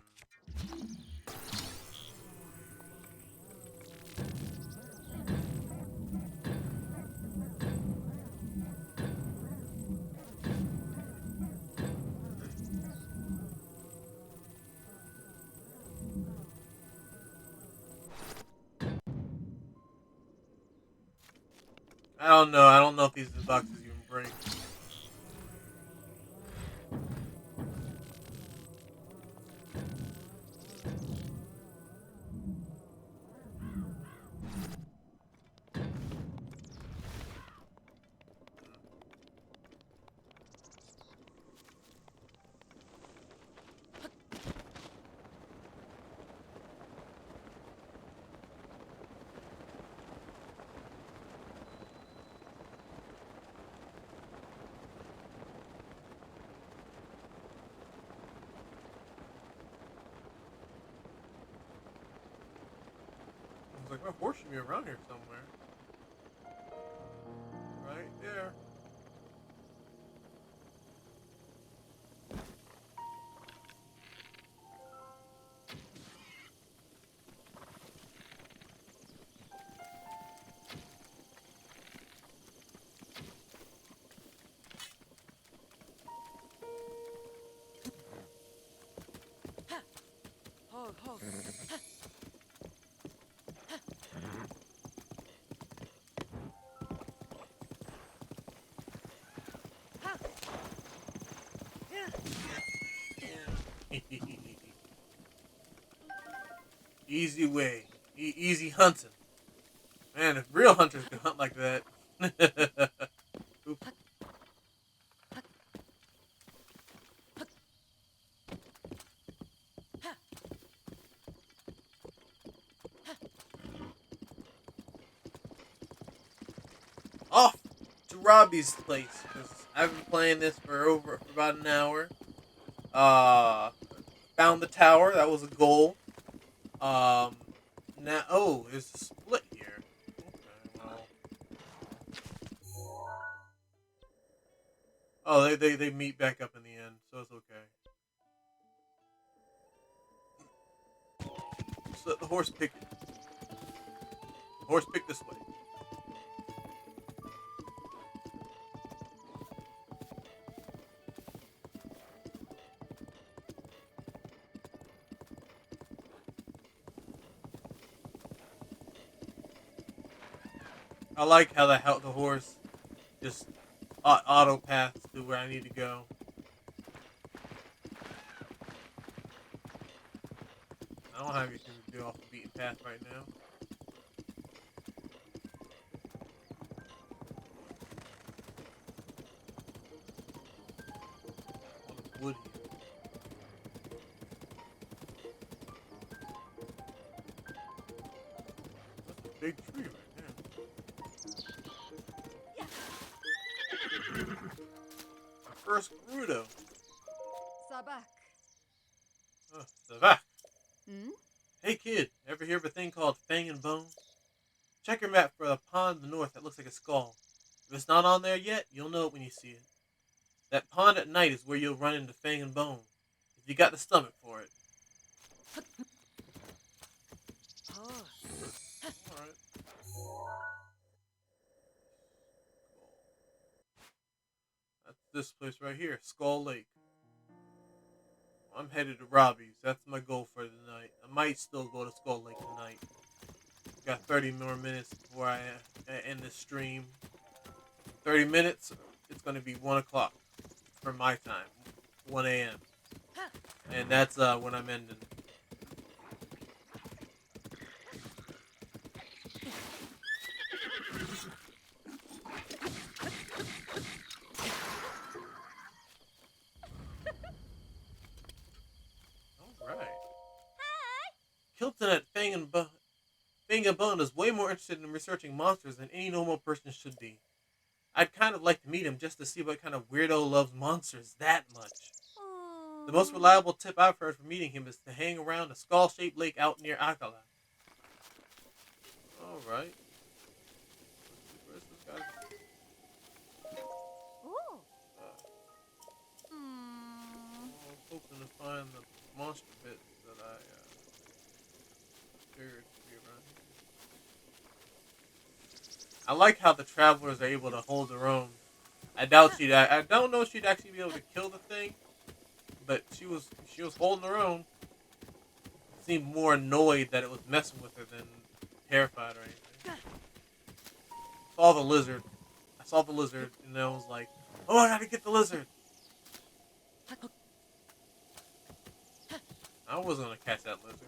I don't know. I don't know if these boxes even break. I was like, my horse should be around here somewhere. Right there. Ho, ho. Ha. Yeah. Easy way. Easy hunting. Man, if real hunters could hunt like that. Oops. Off to Robbie's place because I've been playing this for about an hour. Uh, Found the tower. That was a goal. Um, Now, oh, there's a split here. Okay, well. Oh, they meet back up in the end, so it's okay. So the horse picked it. The horse picked this way. I like how the horse just auto paths to where I need to go. I don't have anything to do off the beaten path right now. A lot of wood here. That's a big tree right there. first Gerudo. Sabak. Savak. Hmm? Hey kid, ever hear of a thing called Fang and Bone? Check your map for a pond in the north that looks like a skull. If it's not on there yet, you'll know it when you see it. That pond at night is where you'll run into Fang and Bone, if you got the stomach for it. Oh. Alright. That's this place right here, Skull Lake. I'm headed to Robbie's. That's my goal for tonight. I might still go to Skull Lake tonight. Got 30 more minutes before I end this stream. 30 minutes, it's going to be 1 o'clock for my time. 1 a.m. And that's when I'm ending. Alright. Kilton at Fang and Bone is way more interested in researching monsters than any normal person should be. I'd kind of like to meet him just to see what kind of weirdo loves monsters that much. The most reliable tip I've heard from meeting him is to hang around a skull-shaped lake out near Akala. Alright. Where's this guy? Oh. I was hoping to find the monster bits that I figured to be around here. I like how the travelers are able to hold their own. I don't know if she'd actually be able to kill the thing, but she was holding her own. Seemed more annoyed that it was messing with her than terrified or anything. Saw the lizard. I saw the lizard, and I was like, "Oh, I gotta get the lizard." I wasn't gonna catch that lizard.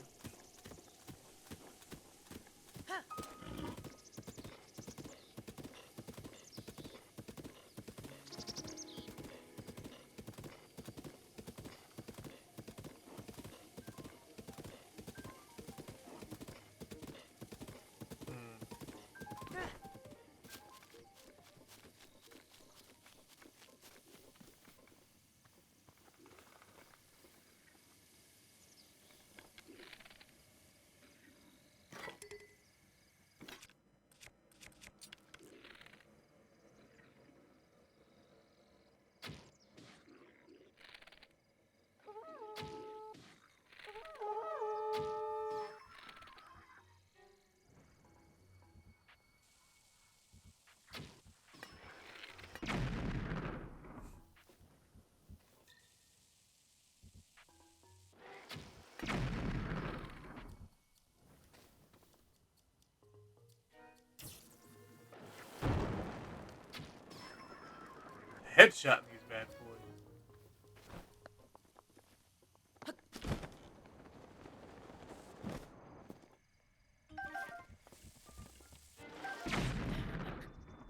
Headshot these bad boys.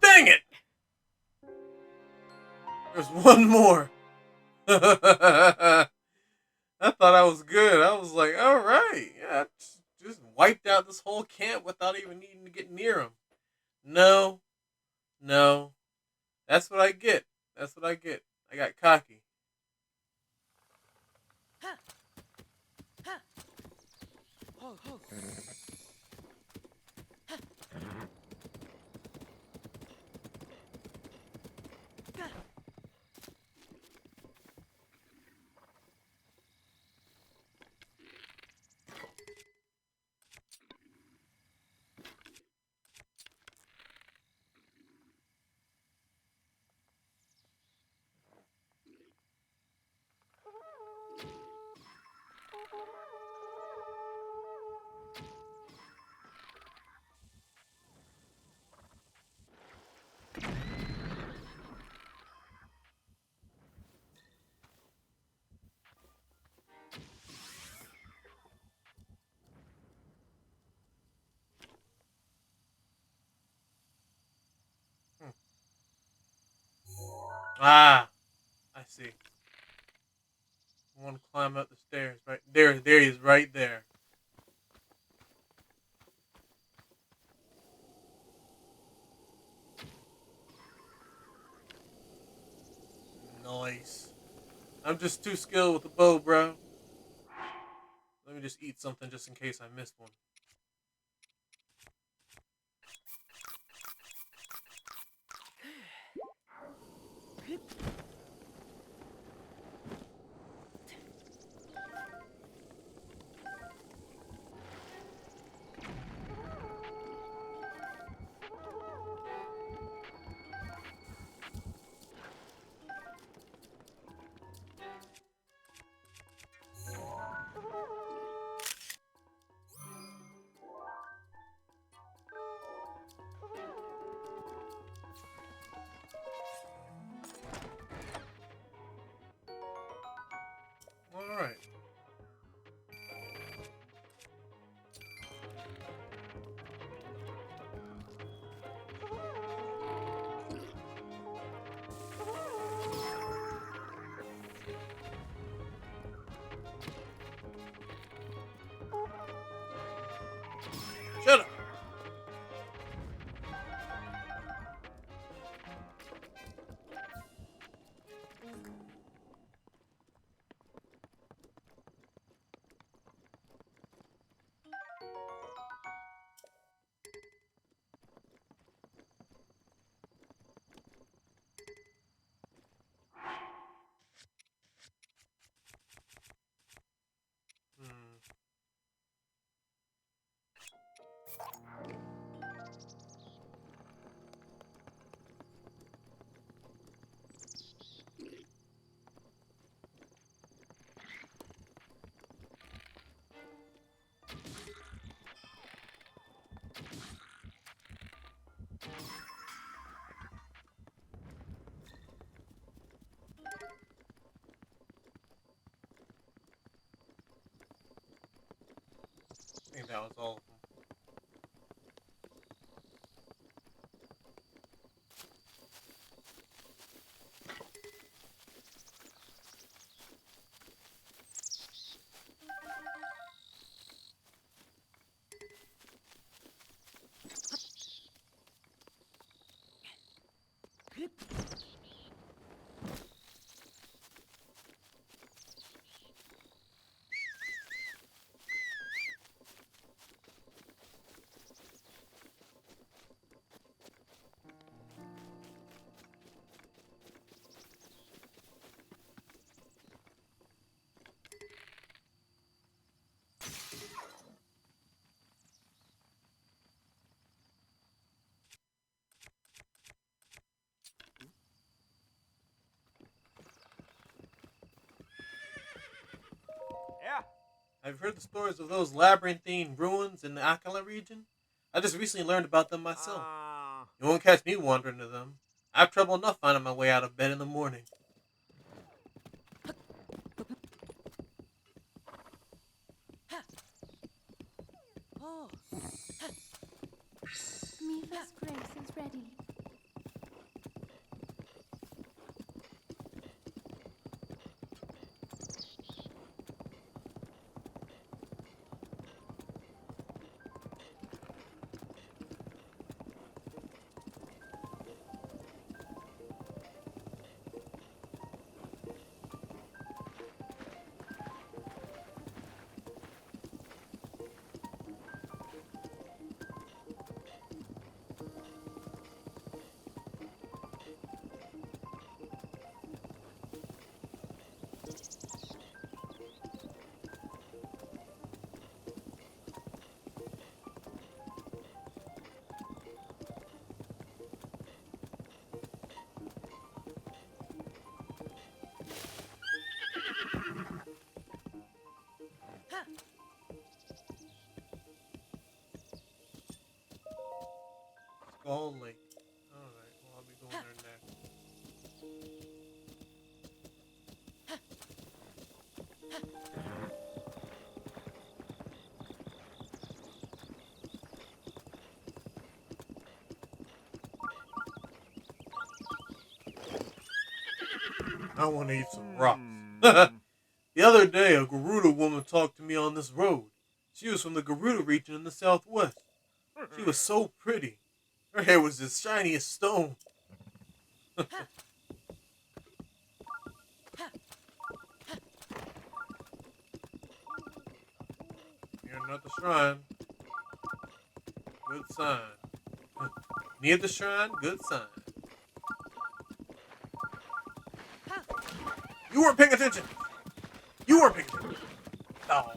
Dang it! There's one more. I thought I was good. I was like, all right, yeah, just wiped out this whole camp without even needing to get near him. No, no, that's what I get. That's what I get. I got cocky. Oh, oh. Ah, I see. I want to climb up the stairs. Right there. There he is. Right there. Nice. I'm just too skilled with the bow, bro. Let me just eat something just in case I missed one. Alright. Shut up! Hmm. I think that was all of them. Yeah. Have you heard the stories of those labyrinthine ruins in the Akala region? I just recently learned about them myself. You won't catch me wandering to them. I have trouble enough finding my way out of bed in the morning. Oh. Mifa's grace is ready. Skull Lake. Alright, well, I'll be going there next. I want to eat some rocks. The other day, a Garuda woman talked to me on this road. She was from the Garuda region in the southwest. She was so pretty. Her hair was as shiny as stone. We're at the shrine. Good sign. Near the shrine, good sign. You weren't paying attention. You weren't paying attention. Oh.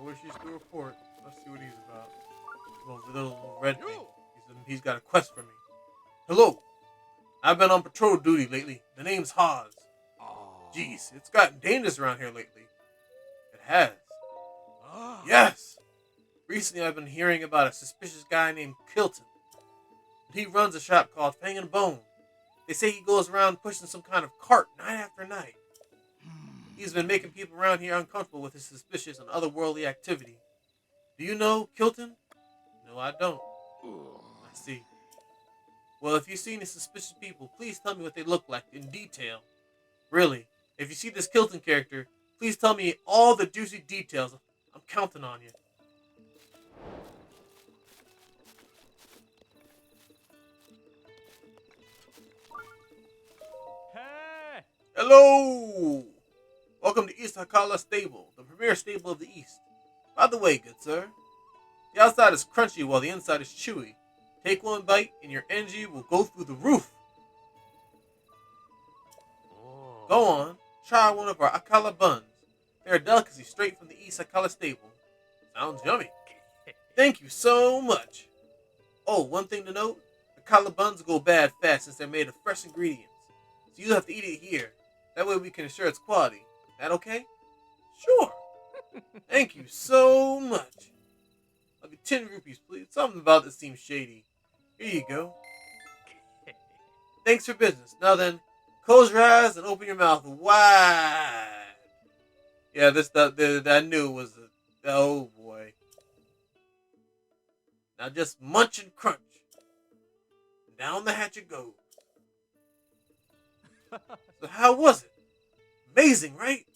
No issues to report. Let's see what he's about. Little red thing. He's got a quest for me. Hello. I've been on patrol duty lately. The name's Haas. Jeez, it's gotten dangerous around here lately. It has. Yes. Recently, I've been hearing about a suspicious guy named Kilton. He runs a shop called Fang and Bone. They say he goes around pushing some kind of cart night after night. He's been making people around here uncomfortable with his suspicious and otherworldly activity. Do you know Kilton? No, I don't. I see. Well, if you see any suspicious people, please tell me what they look like in detail. Really, if you see this Kilton character, please tell me all the juicy details. I'm counting on you. Hey! Hello! Welcome to East Hakala Stable, the premier stable of the East. By the way, good sir, the outside is crunchy while the inside is chewy. Take one bite and your energy will go through the roof. Go on, try one of our Akala buns. They're a delicacy straight from the East Hakala Stable. Sounds yummy. Thank you so much. Oh, one thing to note, Akala buns go bad fast since they're made of fresh ingredients. So you have to eat it here. That way we can ensure its quality. That okay? Sure. Thank you so much. I'll get 10 rupees, please. Something about this seems shady. Here you go. Thanks for business. Now then, close your eyes and open your mouth wide. Yeah, I knew it was oh boy. Now just munch and crunch. Down the hatch it goes. So how was it? Amazing, right?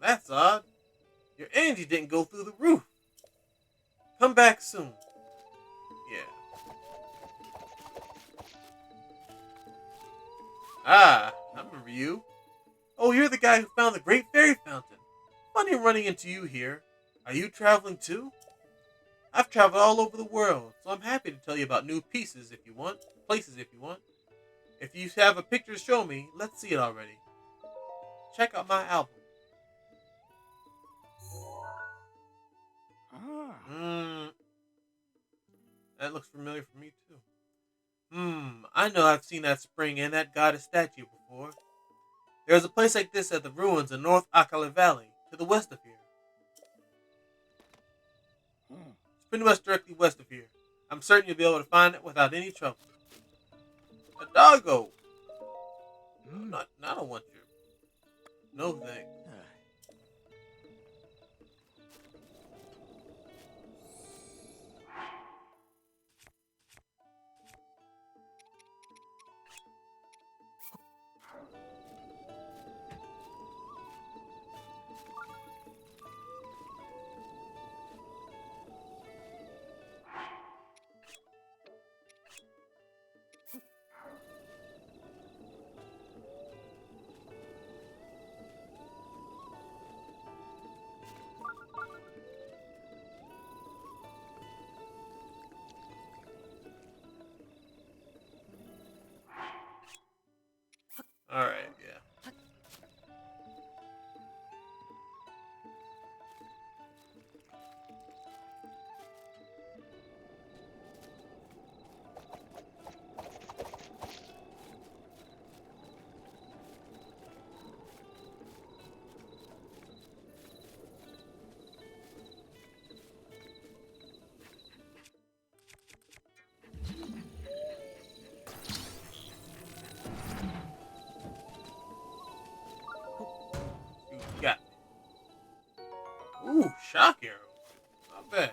That's odd. Your energy didn't go through the roof. Come back soon. Yeah. Ah, I remember you. Oh, you're the guy who found the Great Fairy Fountain. Funny running into you here. Are you traveling too? I've traveled all over the world, so I'm happy to tell you about new places if you want. If you have a picture to show me, let's see it already. Check out my album. That looks familiar for me too. I know I've seen that spring and that goddess statue before. There's a place like this at the ruins in North Akala Valley, to the west of here. It's pretty much directly west of here. I'm certain you'll be able to find it without any trouble. A doggo! I don't want your... No thanks. Alright, yeah. You got me. Ooh, shock arrow. Not bad.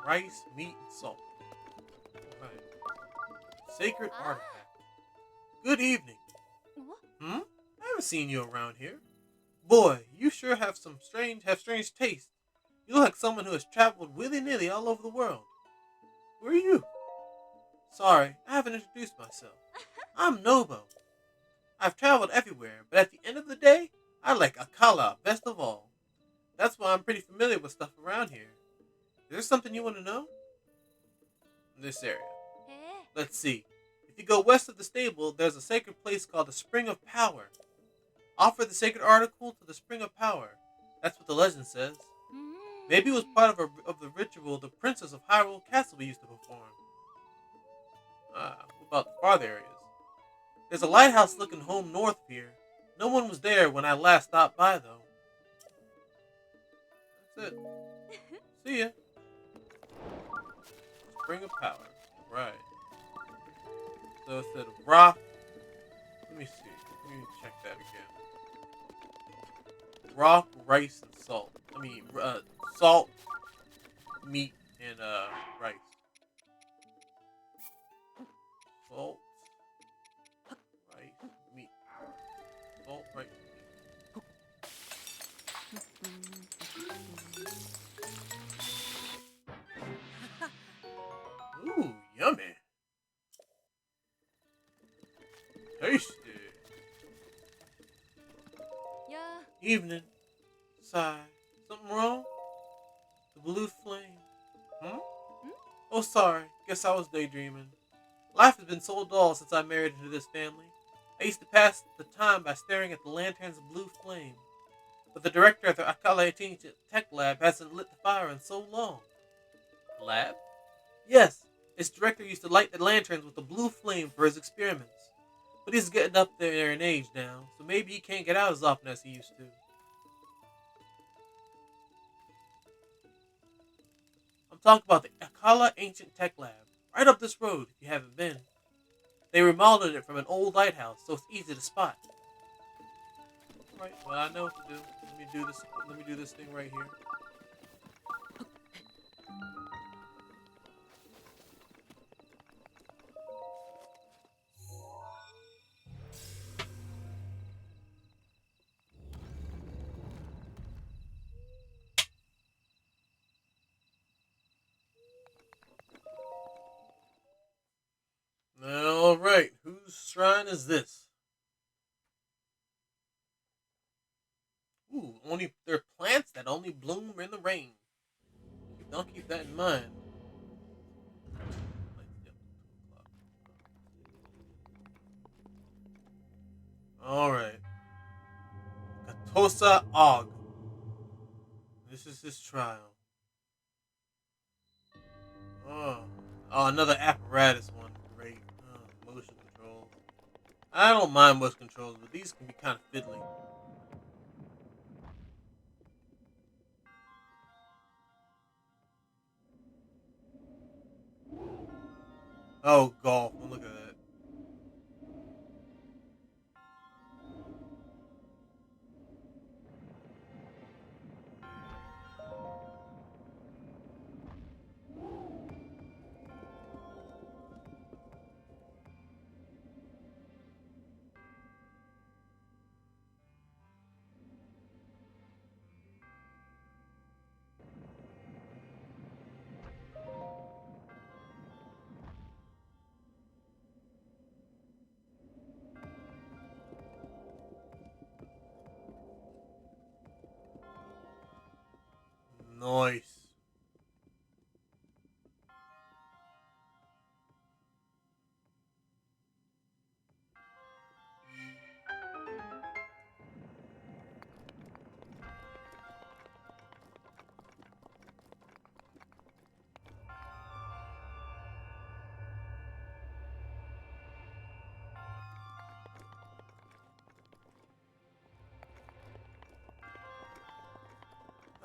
Rice, meat, and salt. Right. Sacred artifact. Good evening. Hmm? I haven't seen you around here. Boy, you sure have strange taste. You look like someone who has traveled willy-nilly all over the world. Who are you? Sorry, I haven't introduced myself. I'm Nobo. I've traveled everywhere, but at the end of the day, I like Akala best of all. That's why I'm pretty familiar with stuff around here. Is there something you want to know? In this area. Let's see. If you go west of the stable, there's a sacred place called the Spring of Power. Offer the sacred article to the Spring of Power. That's what the legend says. Maybe it was part of the ritual the Princess of Hyrule Castle we used to perform. What about the farther areas? There's a lighthouse looking home north here. No one was there when I last stopped by, though. That's it. See ya. Spring of Power. Right. So it said rock. Let me see. Let me check that again. Rock, rice, and salt. Salt, meat, and rice. Salt, rice, meat. Salt, rice, meat. Ooh, yummy. Tasty. Yeah. Evening. Sigh. Something wrong? The blue flame. Hmm? Oh, sorry. Guess I was daydreaming. Life has been so dull since I married into this family. I used to pass the time by staring at the lantern's blue flame. But the director of the Akala Ancient Tech Lab hasn't lit the fire in so long. Lab? Yes, its director used to light the lanterns with the blue flame for his experiments. But he's getting up there in age now, so maybe he can't get out as often as he used to. I'm talking about the Akala Ancient Tech Lab, right up this road if you haven't been. They remodeled it from an old lighthouse, so it's easy to spot. Alright, well I know what to do. Let me do this thing right here. Alright, whose shrine is this? Ooh, they're plants that only bloom in the rain. Don't keep that in mind. Alright. Katosa Og. This is his trial. Oh. Oh, another apparatus one. Great. Oh, motion controls. I don't mind motion controls, but these can be kind of fiddly. Oh, golf. Well, look at that. Nice.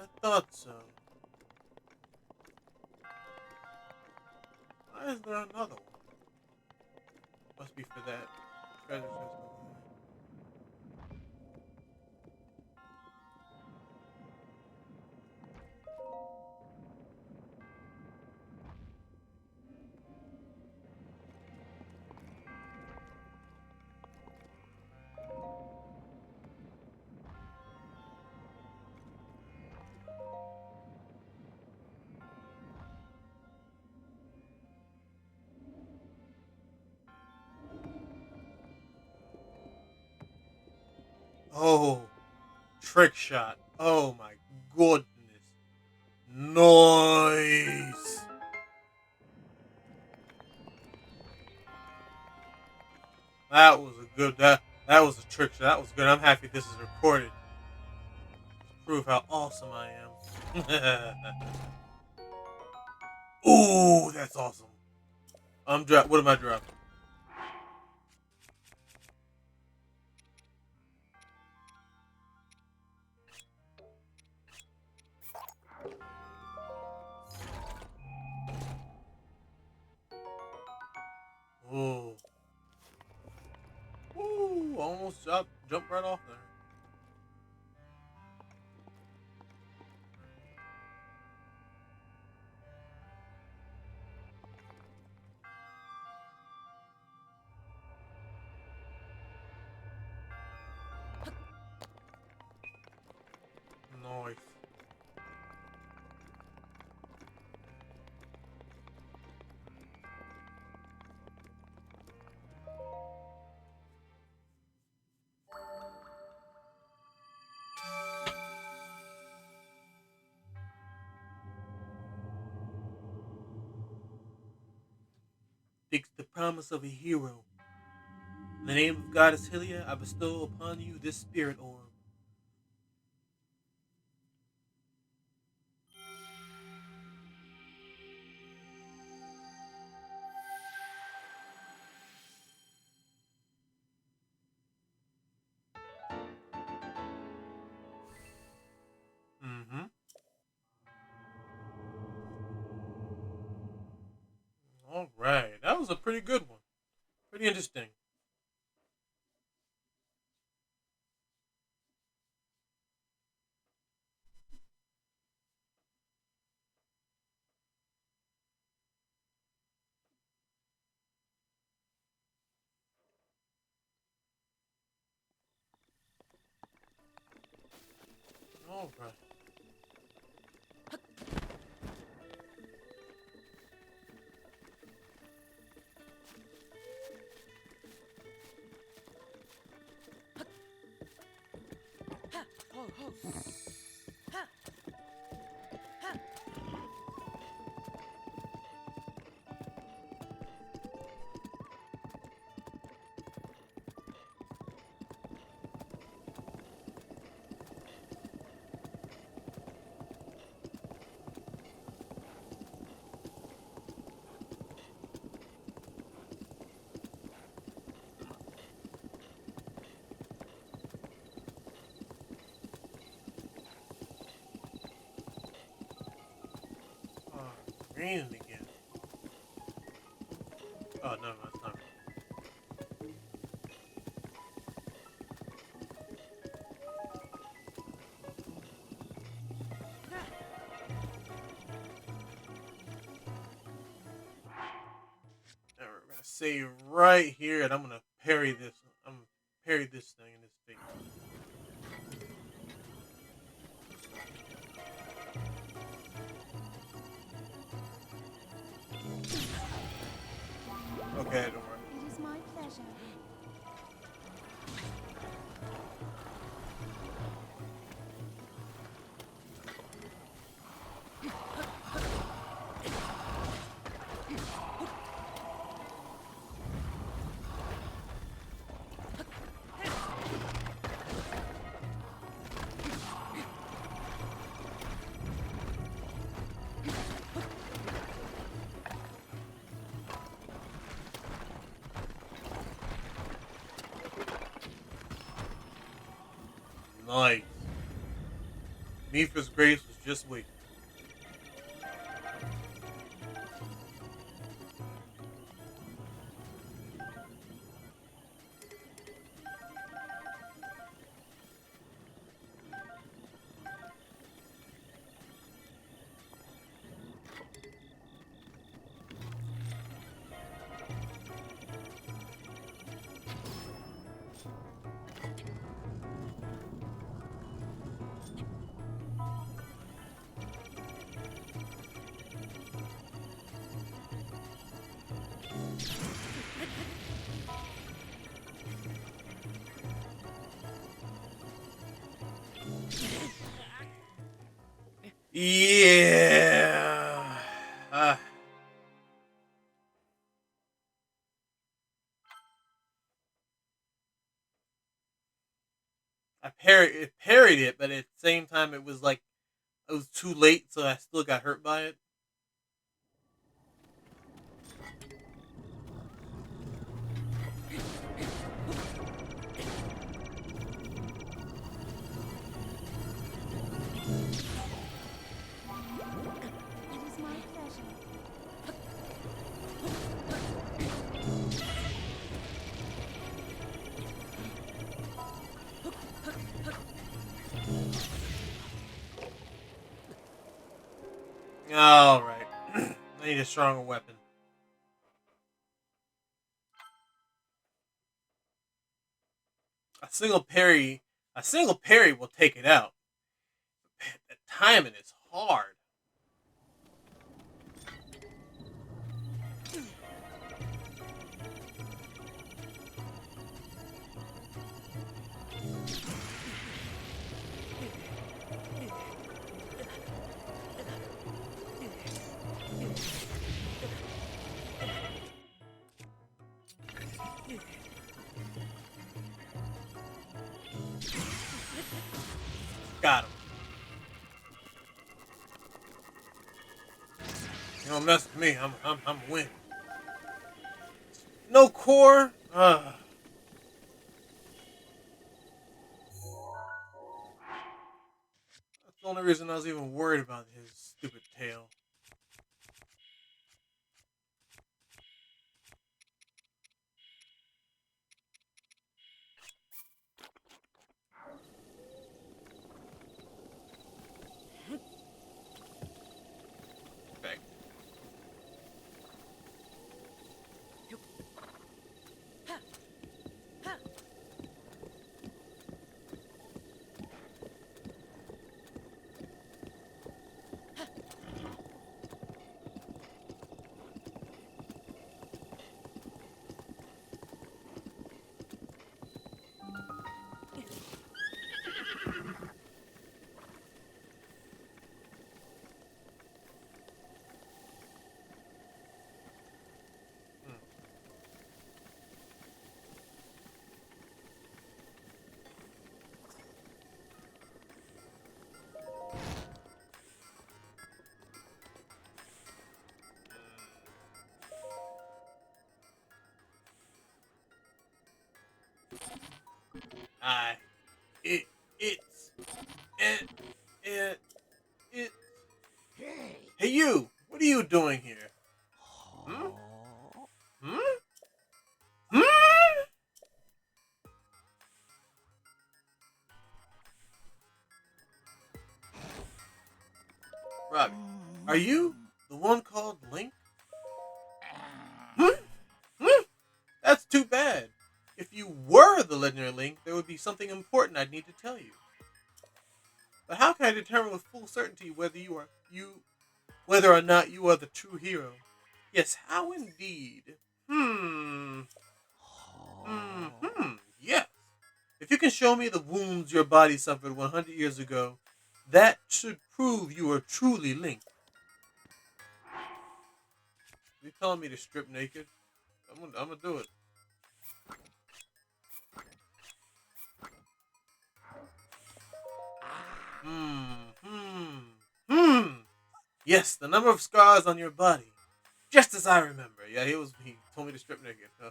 I thought so. Why is there another one? Must be for that treasure chest over there. Oh, trick shot. Oh my goodness. Nice. That was a good that was a trick shot. That was good. I'm happy this is recorded. Prove how awesome I am. Ooh, that's awesome. What am I dropping? Ooh. Ooh, almost jumped right off there. Nice. Seeks the promise of a hero. In the name of Goddess Hylia, I bestow upon you this spirit orb. Mm-hmm. All right. That was a pretty good one. Pretty interesting. All right. Ho, ho. Ha. Ha. Green again. Oh, no, that's not. Now we're gonna save right here, and I'm gonna parry this. I'm gonna parry this thing in his face. Okay, don't worry. It is my pleasure. Nice. Mipha's grace was just waiting. Yeah. I parried it, but at the same time, it was like it was too late, so I still got hurt by it. It is my pleasure. All right, I need a stronger weapon. A single parry, a single parry will take it out. The timing is hard. Got him. You don't mess with me. I'm a win. No core. That's the only reason I was even worried about his stupid tail. Perfect. Hmm. I. It. It's. It. It. It. Hey, you! What are you doing here? Hmm? Hmm? Hmm? Robbie, are you the one called Link? Hmm? Hmm? That's too bad. If you were the legendary Link, there would be something important I'd need to tell you. But how can I determine with full certainty whether or not you are the true hero? Yes, how indeed? Hmm. Yes. If you can show me the wounds your body suffered 100 years ago, that should prove you are truly Link. You telling me to strip naked? I'm gonna do it. Hmm. Hmm. Hmm. Yes, the number of scars on your body, just as I remember. Yeah, he told me to strip naked. Huh?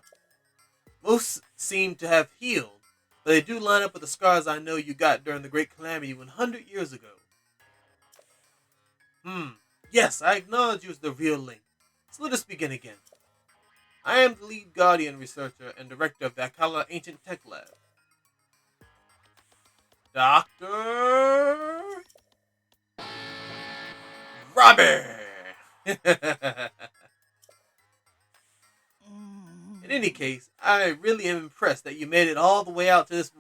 Most seem to have healed, but they do line up with the scars I know you got during the Great Calamity 100 years ago. Hmm. Yes, I acknowledge you as the real Link. So let us begin again. I am the lead Guardian researcher and director of the Akala Ancient Tech Lab. Dr. Robbie! In any case, I really am impressed that you made it all the way out to this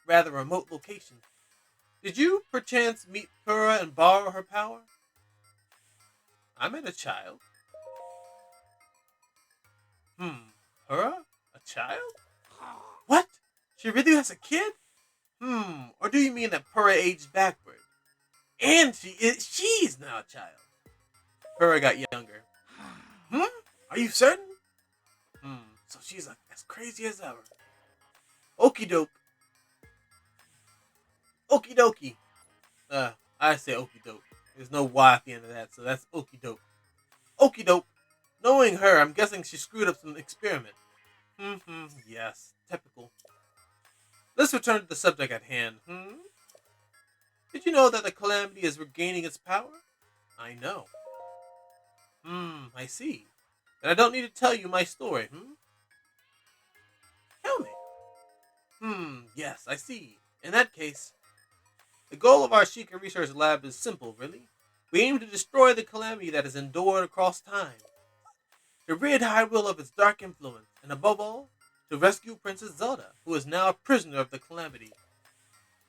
rather remote location. Did you, perchance, meet Pura and borrow her power? I met a child. Pura? A child? What? She really has a kid? Or do you mean that Pura aged backward? And she's now a child. Purah got younger. Hmm? Are you certain? So she's like as crazy as ever. Okie doke. Okie dokie. I say okie doke. There's no Y at the end of that, so that's okie doke. Okie doke. Knowing her, I'm guessing she screwed up some experiment. Yes. Typical. Let's return to the subject at hand. Did you know that the Calamity is regaining its power? I know. I see. Then I don't need to tell you my story, Tell me. Yes, I see. In that case, the goal of our Sheikah Research Lab is simple, really. We aim to destroy the calamity that has endured across time, to rid Hyrule of its dark influence, and above all, to rescue Princess Zelda, who is now a prisoner of the calamity.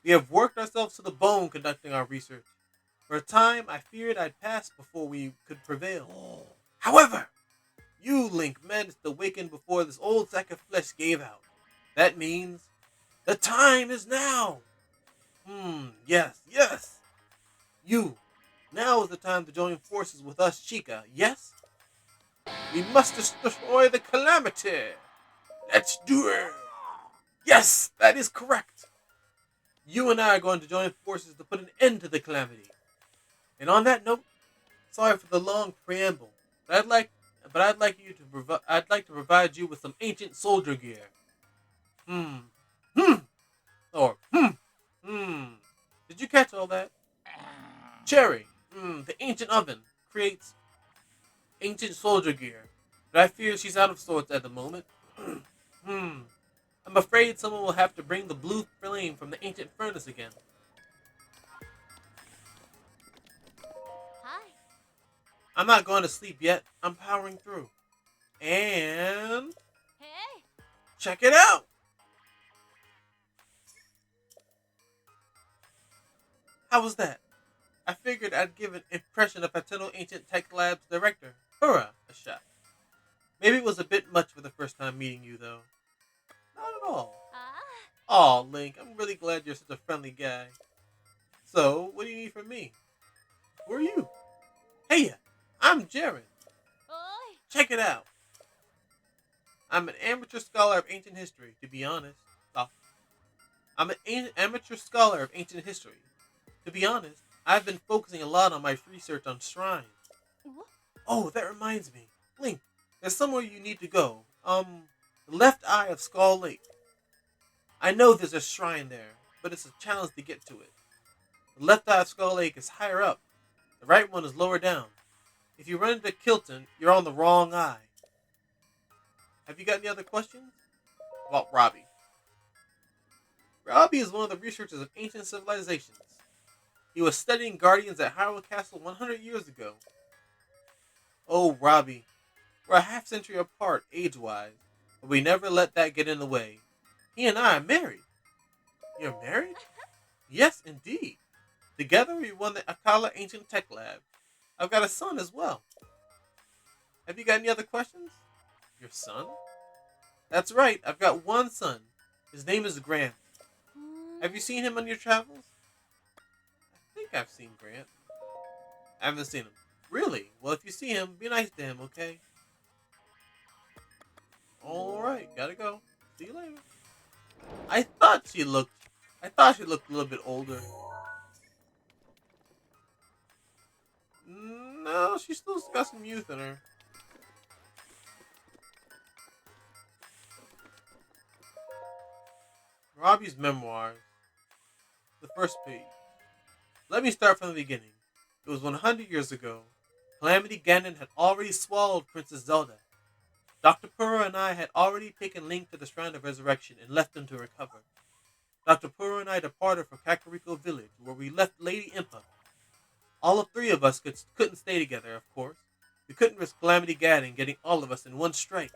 We have worked ourselves to the bone conducting our research. For a time, I feared I'd pass before we could prevail. However, you, Link, managed to awaken before this old sack of flesh gave out. That means the time is now. Yes. You. Now is the time to join forces with us, Sheikah, yes? We must destroy the calamity. Let's do it. Yes, that is correct. You and I are going to join forces to put an end to the calamity. And on that note, sorry for the long preamble, but I'd like to provide you with some ancient soldier gear. Hmm. Hmm. Or Hmm. Did you catch all that? Cherry. The ancient oven creates ancient soldier gear, but I fear she's out of sorts at the moment. hmm. I'm afraid someone will have to bring the blue flame from the ancient furnace again. Hi. I'm not going to sleep yet. I'm powering through. And Hey. check it out. How was that? I figured I'd give an impression of Pateno Ancient Tech Lab's director, Pura, a shot. Maybe it was a bit much for the first time meeting you, though. Not at all. Ah. Aw, Link, I'm really glad you're such a friendly guy. So, what do you need from me? Who are you? Hey, I'm Jaren. Oi. Check it out. I'm an amateur scholar of ancient history, to be honest. Oh, I'm an amateur scholar of ancient history. To be honest, I've been focusing a lot on my research on shrines. What? Oh, that reminds me. Link, there's somewhere you need to go. The left eye of Skull Lake. I know there's a shrine there, but it's a challenge to get to it. The left eye of Skull Lake is higher up. The right one is lower down. If you run into Kilton, you're on the wrong eye. Have you got any other questions? About Robbie. Robbie is one of the researchers of ancient civilizations. He was studying Guardians at Hyrule Castle 100 years ago. Oh, Robbie. We're a half century apart, age-wise, but we never let that get in the way. He and I are married. You're married? Yes, indeed. Together we won the Akala Ancient Tech Lab. I've got a son as well. Have you got any other questions? Your son? That's right, I've got one son. His name is Grant. Have you seen him on your travels? I think I've seen Grant. I haven't seen him. Really? Well, if you see him, be nice to him, okay? Alright, gotta go. See you later. I thought she looked a little bit older. No, she still got some youth in her. Robbie's memoirs. The first page. Let me start from the beginning. It was 100 years ago. Calamity Ganon had already swallowed Princess Zelda. Dr. Purah and I had already taken Link to the Shrine of Resurrection and left him to recover. Dr. Purah and I departed for Kakariko Village, where we left Lady Impa. All of three of us couldn't stay together, of course. We couldn't risk Calamity Ganon getting all of us in one strike.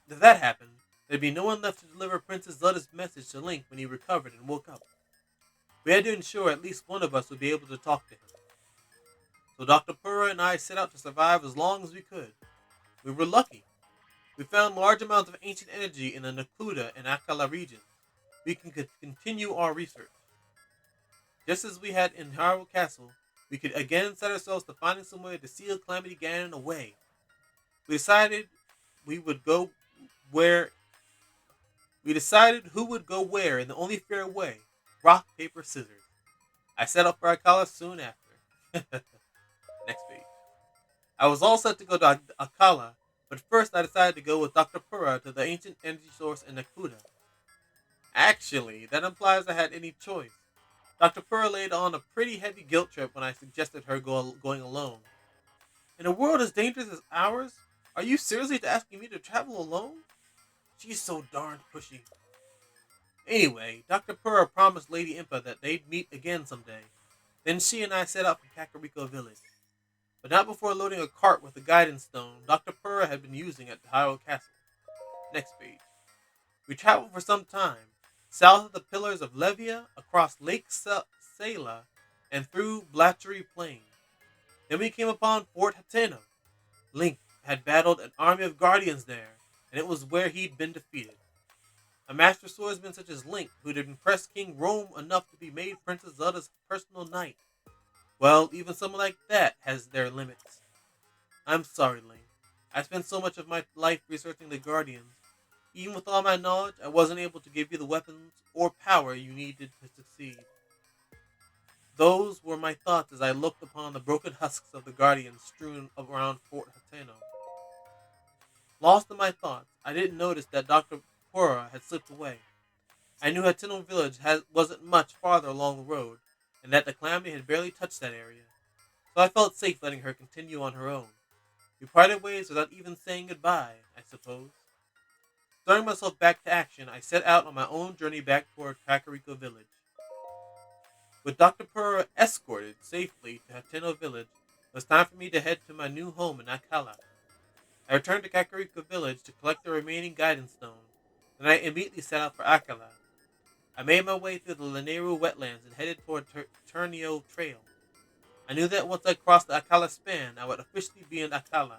If that happened, there'd be no one left to deliver Princess Zelda's message to Link when he recovered and woke up. We had to ensure at least one of us would be able to talk to him. So Dr. Purah and I set out to survive as long as we could. We were lucky. We found large amounts of ancient energy in the Nakuda and Akala regions. We can continue our research. Just as we had in Hyrule Castle, we could again set ourselves to finding some way to seal Calamity Ganon away. We decided we would go where we decided who would go where in the only fair way. Rock, paper, scissors. I set up for Akala soon after. Next page. I was all set to go to Akala, but first I decided to go with Dr. Purah to the ancient energy source in Nakuda. Actually, that implies I had any choice. Dr. Purah laid on a pretty heavy guilt trip when I suggested her going alone. In a world as dangerous as ours, are you seriously asking me to travel alone? She's so darned pushy. Anyway, Dr. Purah promised Lady Impa that they'd meet again someday. Then she and I set out for Kakariko Village. But not before loading a cart with the guidance stone Dr. Purah had been using at the Hyrule Castle. Next page. We traveled for some time, south of the Pillars of Levia, across Lake Sela, and through Blatchery Plain. Then we came upon Fort Hateno. Link had battled an army of guardians there, and it was where he'd been defeated. A master swordsman such as Link, who'd impressed King Rome enough to be made Princess Zelda's personal knight. Well, even someone like that has their limits. I'm sorry, Link. I spent so much of my life researching the Guardians. Even with all my knowledge, I wasn't able to give you the weapons or power you needed to succeed. Those were my thoughts as I looked upon the broken husks of the Guardians strewn around Fort Hateno. Lost in my thoughts, I didn't notice that Dr. Purah had slipped away. I knew Hateno Village wasn't much farther along the road, and that the Calamity had barely touched that area, so I felt safe letting her continue on her own. We parted ways without even saying goodbye, I suppose. Throwing myself back to action, I set out on my own journey back toward Kakariko Village. With Dr. Purah escorted safely to Hateno Village, it was time for me to head to my new home in Akala. I returned to Kakariko Village to collect the remaining guidance stones, then I immediately set out for Akala. I made my way through the Laneru wetlands and headed toward Turnio Trail. I knew that once I crossed the Akala span, I would officially be in Akala.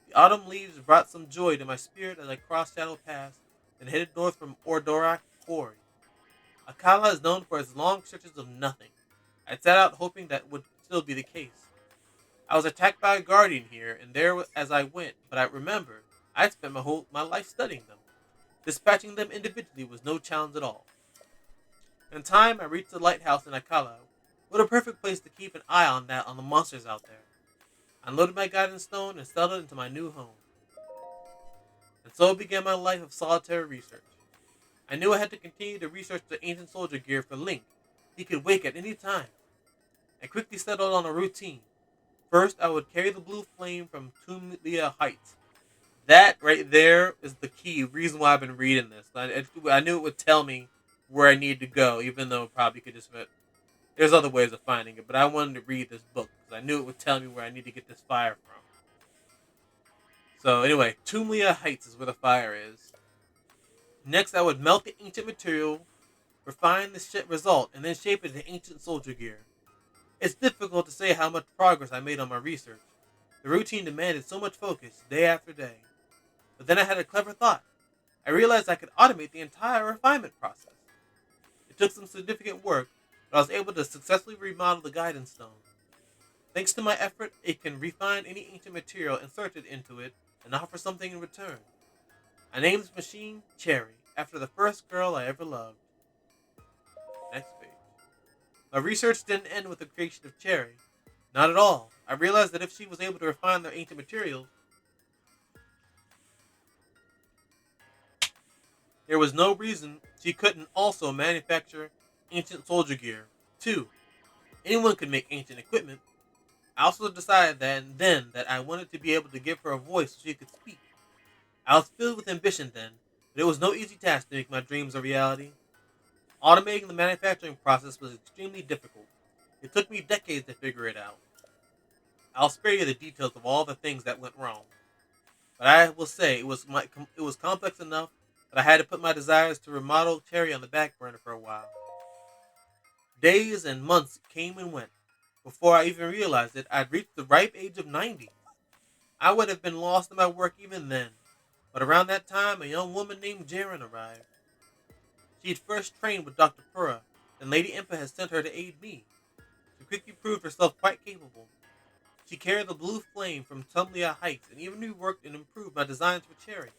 The autumn leaves brought some joy to my spirit as I crossed Shadow Pass and headed north from Ordorak Quarry. Akala is known for its long stretches of nothing. I set out hoping that would still be the case. I was attacked by a guardian here and there as I went, but I remembered I'd spent my life studying them. Dispatching them individually was no challenge at all. In time, I reached the lighthouse in Akala. What a perfect place to keep an eye on the monsters out there. I unloaded my guidance stone and settled into my new home. And so began my life of solitary research. I knew I had to continue to research the ancient soldier gear for Link. He could wake at any time. I quickly settled on a routine. First, I would carry the blue flame from Tumlia Heights. That right there is the key reason why I've been reading this. I knew it would tell me where I need to go, even though it probably could just... There's other ways of finding it, but I wanted to read this book because I knew it would tell me where I need to get this fire from. So anyway, Tumlia Heights is where the fire is. Next, I would melt the ancient material, refine the result, and then shape it into ancient soldier gear. It's difficult to say how much progress I made on my research. The routine demanded so much focus, day after day. But then I had a clever thought. I realized I could automate the entire refinement process. It took some significant work, but I was able to successfully remodel the guidance stone. Thanks to my effort, it can refine any ancient material inserted into it and offer something in return. I named this machine Cherry, after the first girl I ever loved. Next page. My research didn't end with the creation of Cherry. Not at all. I realized that if she was able to refine their ancient materials, there was no reason she couldn't also manufacture ancient soldier gear. 2. Anyone could make ancient equipment. I also decided that I wanted to be able to give her a voice so she could speak. I was filled with ambition then, but it was no easy task to make my dreams a reality. Automating the manufacturing process was extremely difficult. It took me decades to figure it out. I'll spare you the details of all the things that went wrong, but I will say it was complex enough that I had to put my desires to remodel Cherry on the back burner for a while. Days and months came and went. Before I even realized it, I'd reached the ripe age of 90. I would have been lost in my work even then, but around that time, a young woman named Jaren arrived. She had first trained with Dr. Purah, then Lady Impa has sent her to aid me. She quickly proved herself quite capable. She carried the blue flame from Tumlia Heights and even reworked and improved my designs for Cherry.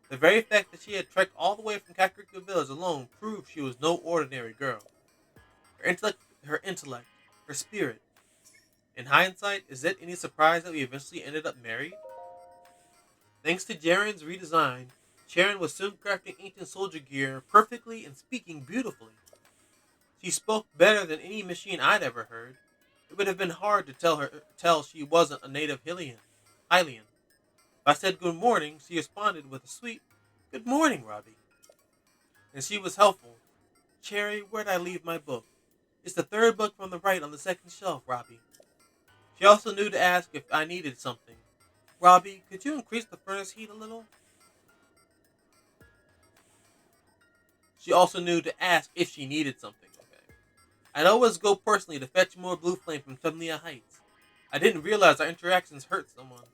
The very fact that she had trekked all the way from Kakariko Village alone proved she was no ordinary girl. Her intellect, her spirit. In hindsight, is it any surprise that we eventually ended up married? Thanks to Jaren's redesign, Sharon was soon crafting ancient soldier gear perfectly and speaking beautifully. She spoke better than any machine I'd ever heard. It would have been hard to tell she wasn't a native Hylian. If I said good morning, she responded with a sweet, "Good morning, Robbie." And she was helpful. "Cherry, where'd I leave my book?" "It's the third book from the right on the second shelf, Robbie." She also knew to ask if I needed something. "Robbie, could you increase the furnace heat a little?" She also knew to ask if she needed something. Okay. I'd always go personally to fetch more blue flame from Tumnia Heights. I didn't realize our interactions hurt someone.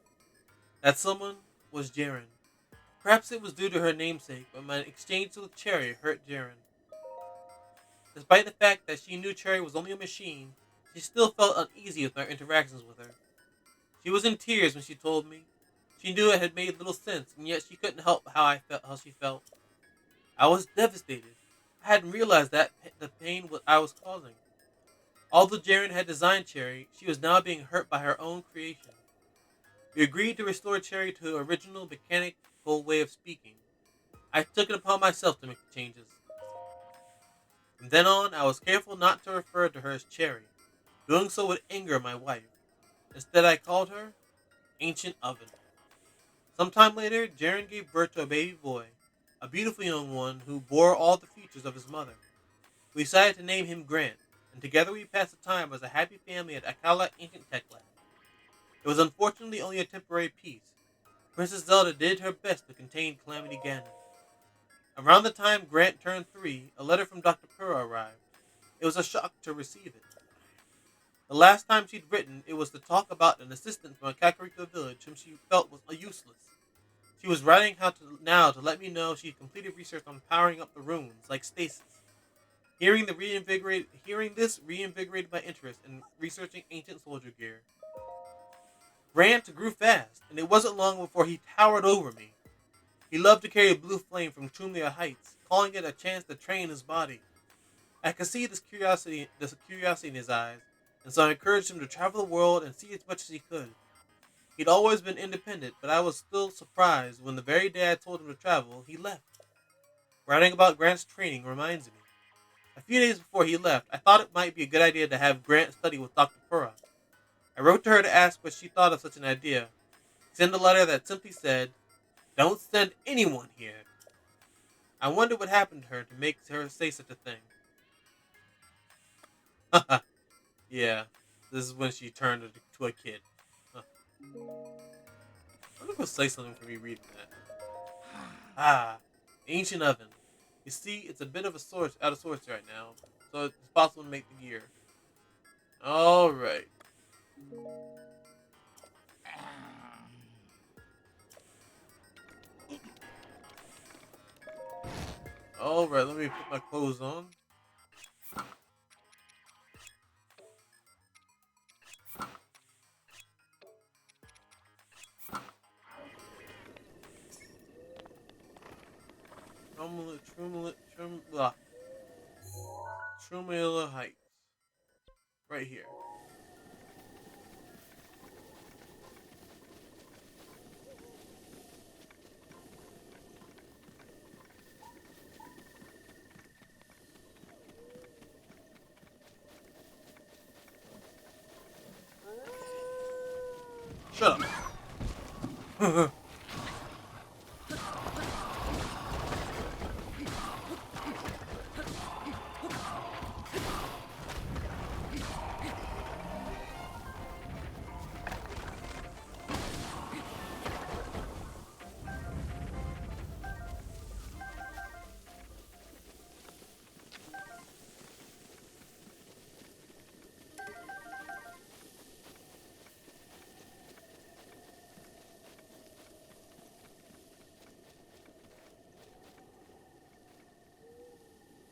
That someone was Jaren. Perhaps it was due to her namesake, but my exchange with Cherry hurt Jaren. Despite the fact that she knew Cherry was only a machine, she still felt uneasy with my interactions with her. She was in tears when she told me. She knew it had made little sense, and yet she couldn't help how she felt. I was devastated. I hadn't realized that the pain I was causing. Although Jaren had designed Cherry, she was now being hurt by her own creation. We agreed to restore Cherry to her original mechanical way of speaking. I took it upon myself to make the changes. From then on, I was careful not to refer to her as Cherry. Doing so would anger my wife. Instead, I called her Ancient Oven. Sometime later, Jaren gave birth to a baby boy, a beautiful young one who bore all the features of his mother. We decided to name him Grant, and together we passed the time as a happy family at Akala Ancient Tech Lab. It was unfortunately only a temporary peace. Princess Zelda did her best to contain Calamity Ganon. Around the time Grant turned 3, a letter from Dr. Purah arrived. It was a shock to receive it. The last time she'd written, it was to talk about an assistant from a Kakariko village whom she felt was useless. She was writing to let me know she'd completed research on powering up the runes, like stasis. Hearing this reinvigorated my interest in researching ancient soldier gear. Grant grew fast, and it wasn't long before he towered over me. He loved to carry a blue flame from Tumlia Heights, calling it a chance to train his body. I could see this curiosity in his eyes, and so I encouraged him to travel the world and see as much as he could. He'd always been independent, but I was still surprised when the very day I told him to travel, he left. Writing about Grant's training reminds me. A few days before he left, I thought it might be a good idea to have Grant study with Dr. Purah. I wrote to her to ask what she thought of such an idea. Send a letter that simply said, "Don't send anyone here." I wondered what happened to her to make her say such a thing. Yeah, this is when she turned into a kid. Huh. I wonder if it'll say something for me reading that. Ah, ancient oven. You see, it's a bit of a source out of sorts right now, so it's possible to make the gear. All right, all right. Let me put my clothes on. Trumula Heights, right here. Shut up.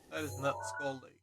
That is not Skull Lake.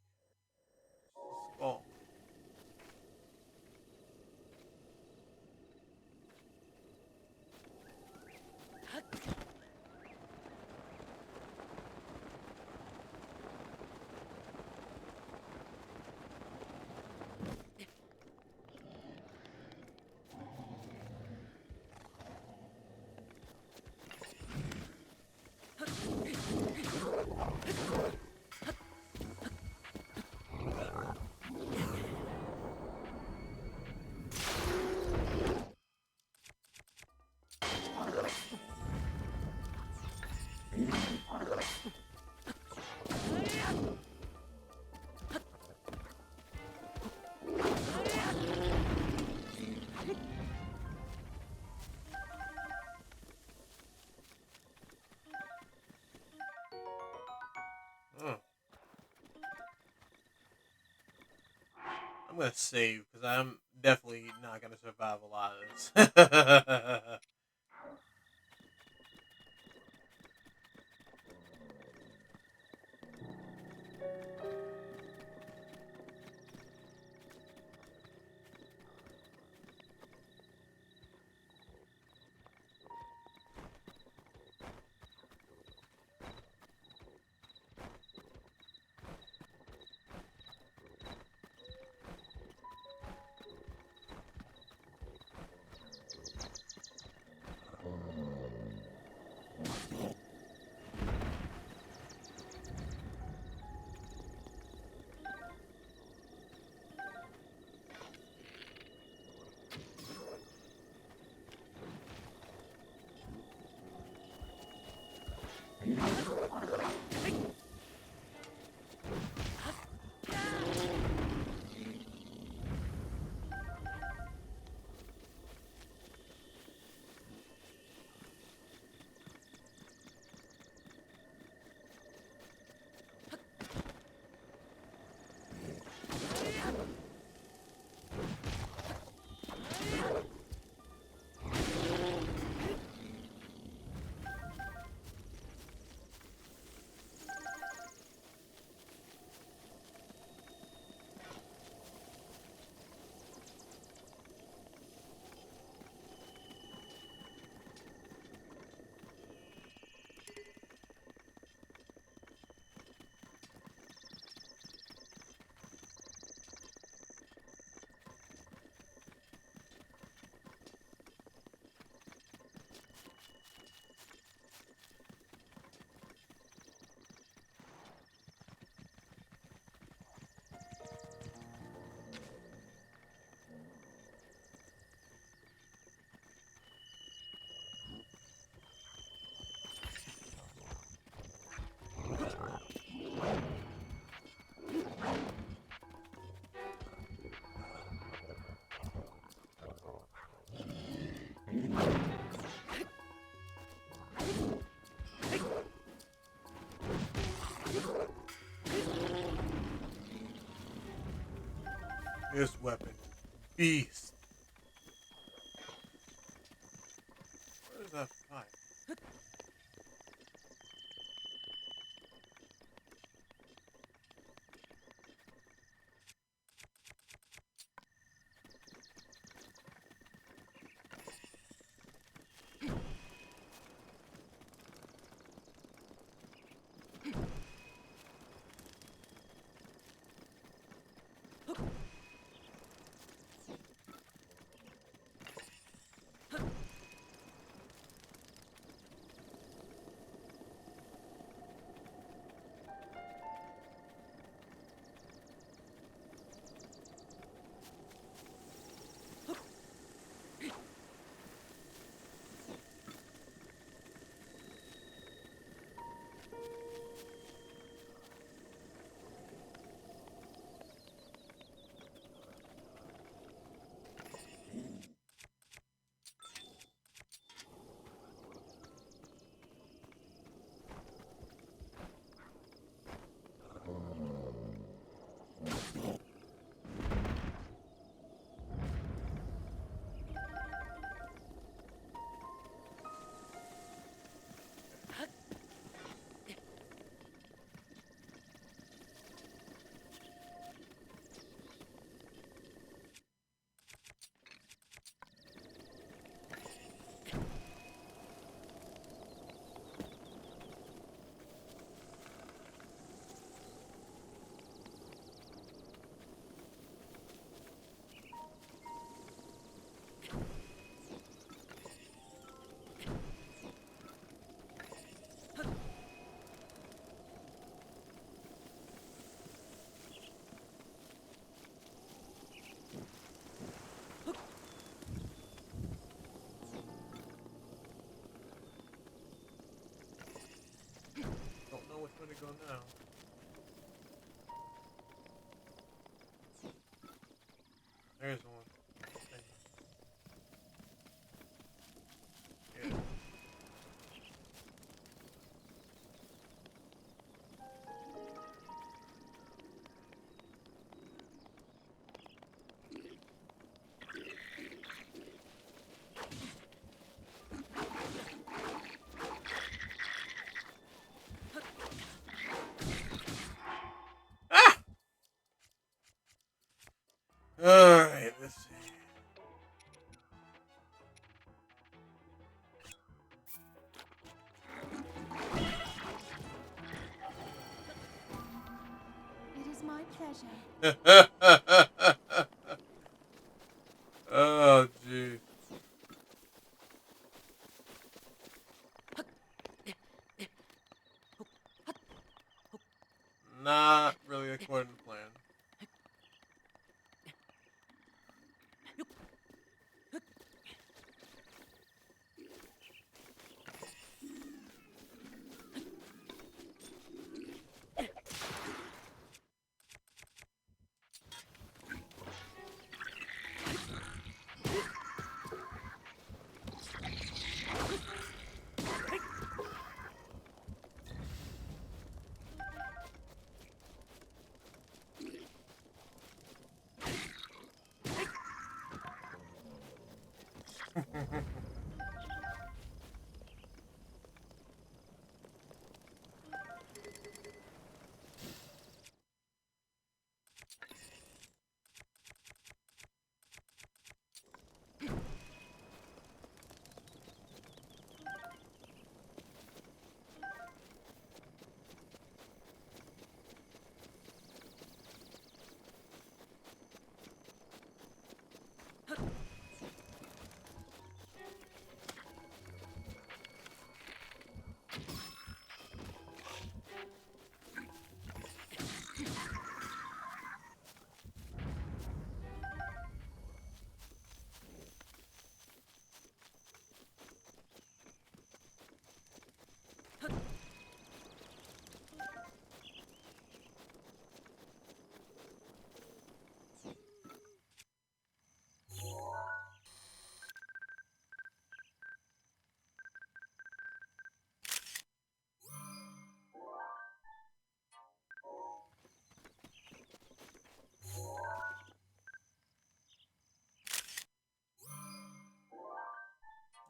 I'm gonna save because I'm definitely not gonna survive a lot of this. This weapon, beast. Where is that fight? Don't know which way to go now. There's one. Yeah. pleasure. Oh, gee. Not really according to plan.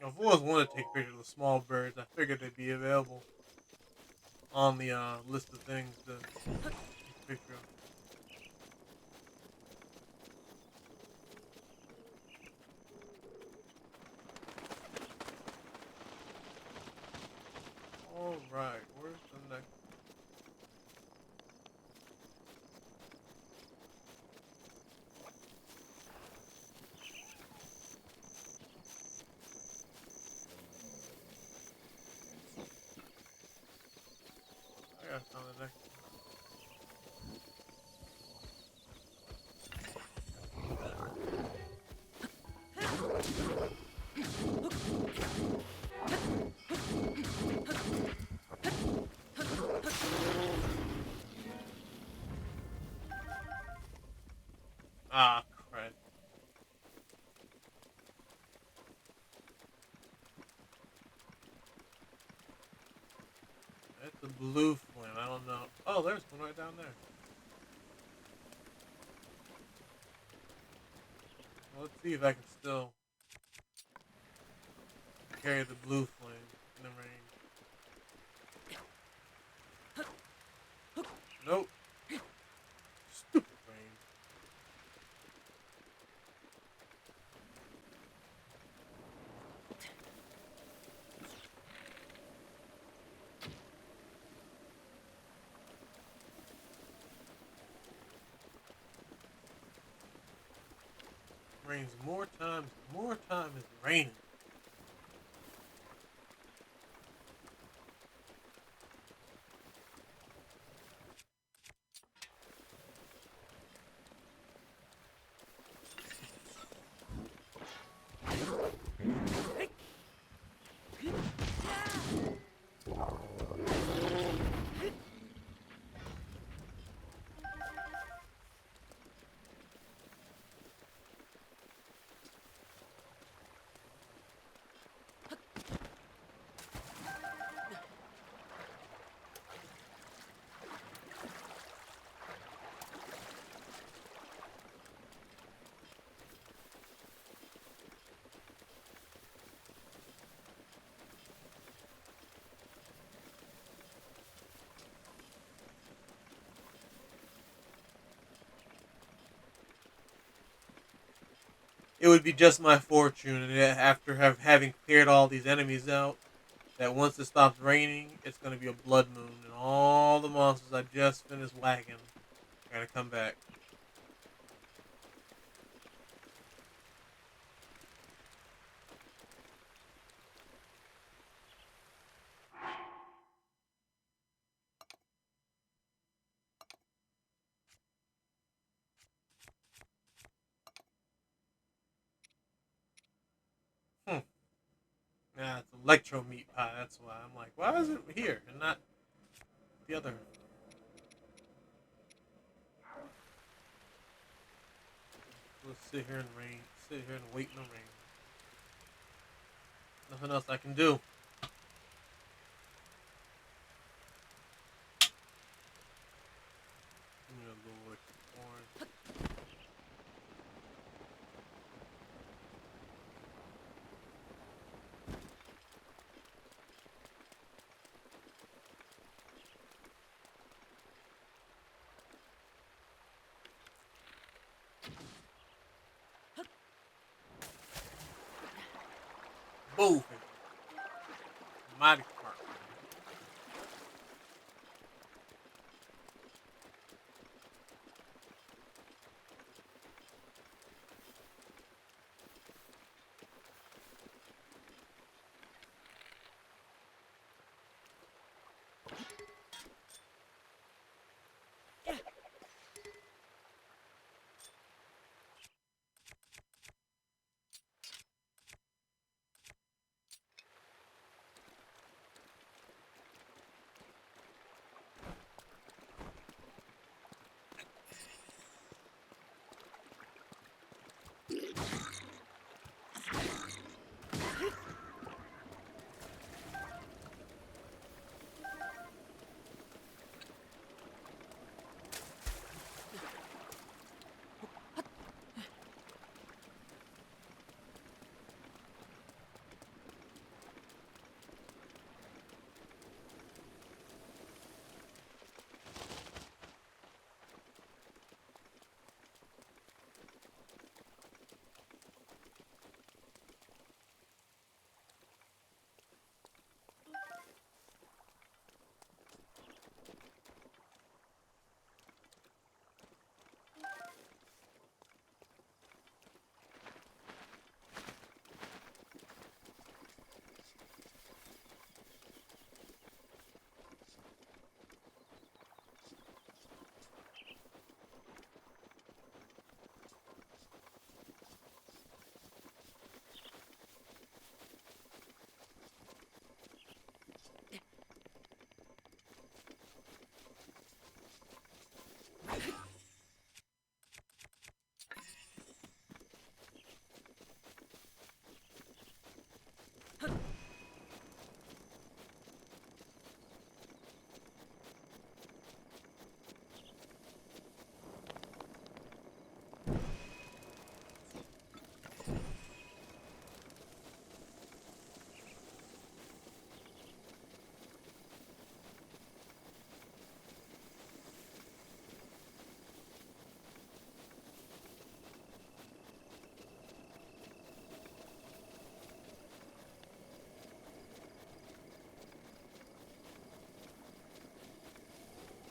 I've always wanted to take pictures of the small birds. I figured they'd be available on the list of things to take a picture of. Alright, where's the next? I gotta find the next one. Ah, crap. That's a blue flame. I don't know. Oh, there's one right down there. Well, let's see if I can still carry the blue flame in the rain. Nope. Stupid rain. Rains more times. More time is raining. It would be just my fortune, and after having cleared all these enemies out, that once it stops raining, it's going to be a blood moon, and all the monsters I just finished whacking Gotta come back. Hmm. Yeah, it's electro meat pie. That's why I'm like, why is it here and not the other? Let's sit here and rain. Sit here and wait in the rain. Nothing else I can do. Give me a little orange. Both. Mighty Park.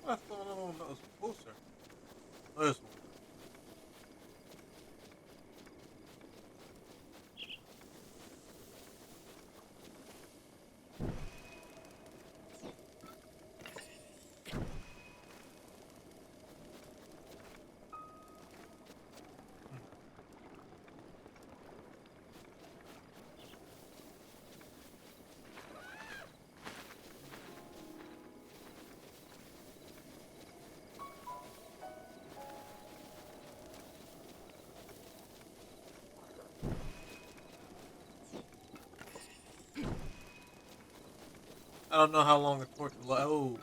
I thought another one that was closer. This one. I don't know how long the torch will. Oh.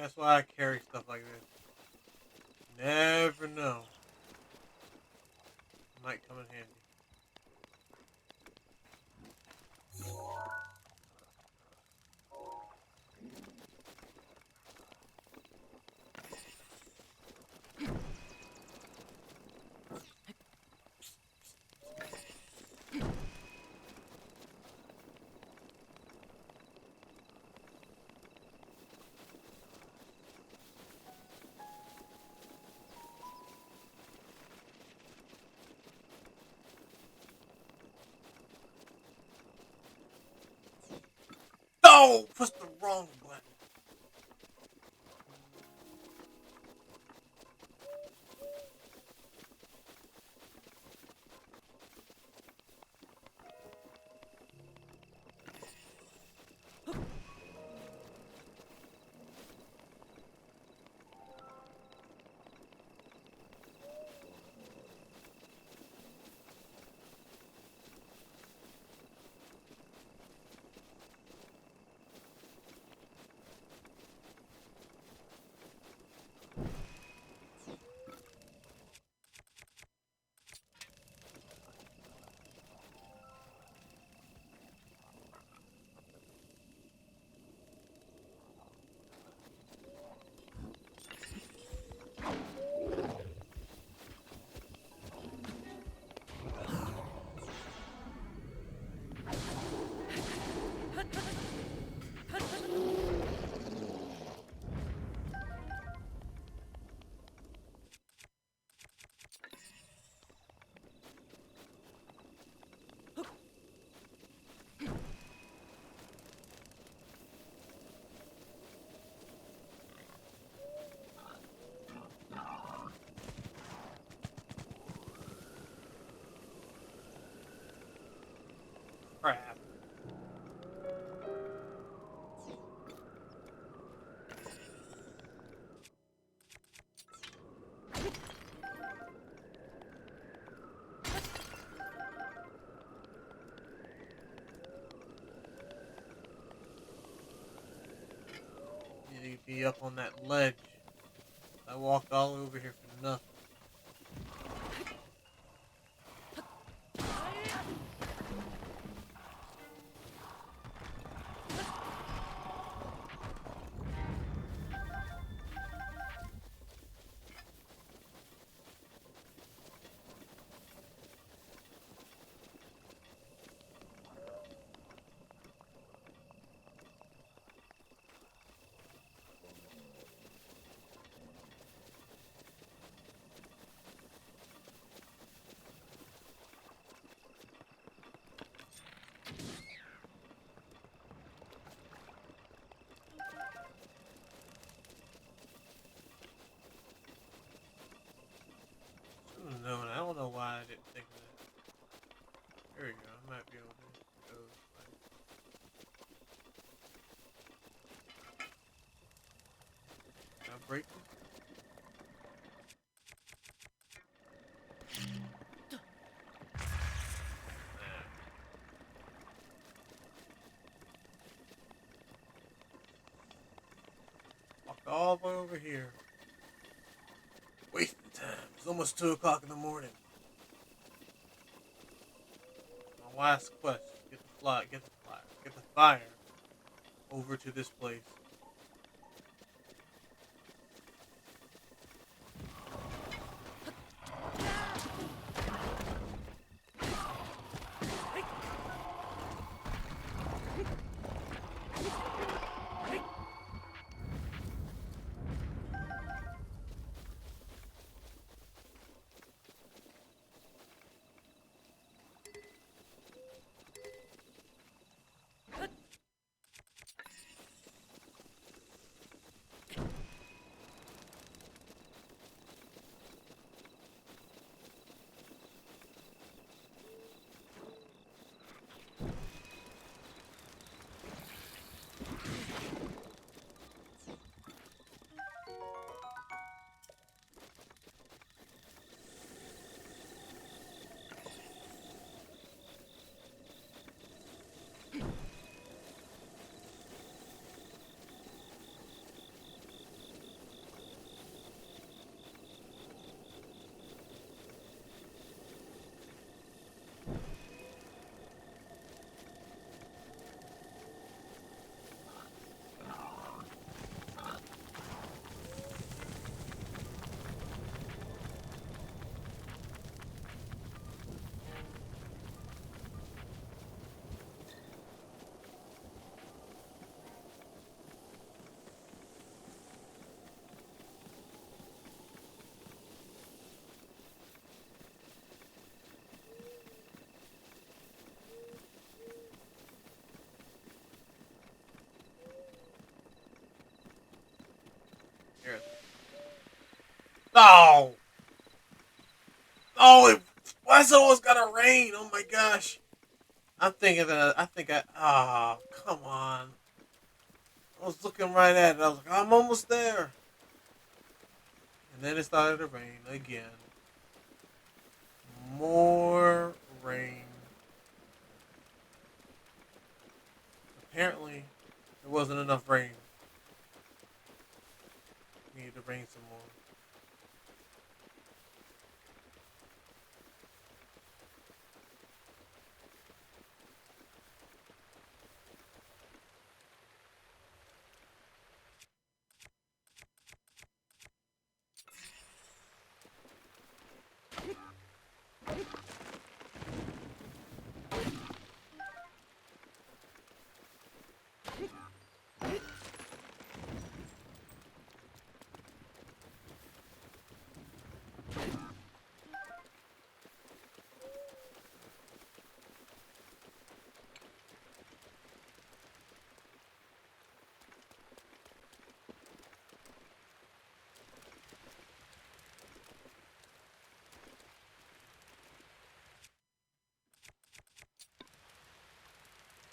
That's why I carry stuff like this. Never know. Might come in handy. No! Push the wrong button. Crap. Need to be up on that ledge. I walked all over here for nothing. No, I don't know why I didn't think of that. There we go. I might be able to go. Can I break this? Walk all the way over here. Wasting time. It's almost 2 o'clock in the morning. My last quest: get the fire over to this place. Oh, oh! Why is it always gotta rain? Oh my gosh! I'm thinking that I think I. Oh, come on! I was looking right at it. I was like, I'm almost there, and then it started to rain again. More rain. Apparently, there wasn't enough rain. We needed to rain some more.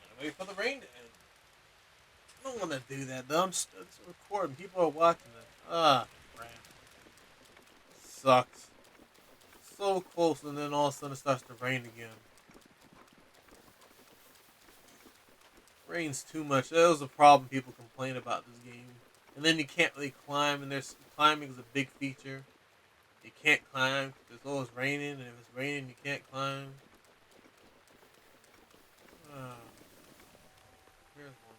And wait for the rain to end. I don't want to do that though. It's recording. People are watching this. Ah, crap. Sucks. So close, and then all of a sudden it starts to rain again. Rains too much. That was a problem people complain about this game. And then you can't really climb, and there's climbing is a big feature. You can't climb. It's always raining, and if it's raining, you can't climb. Ah, here's one.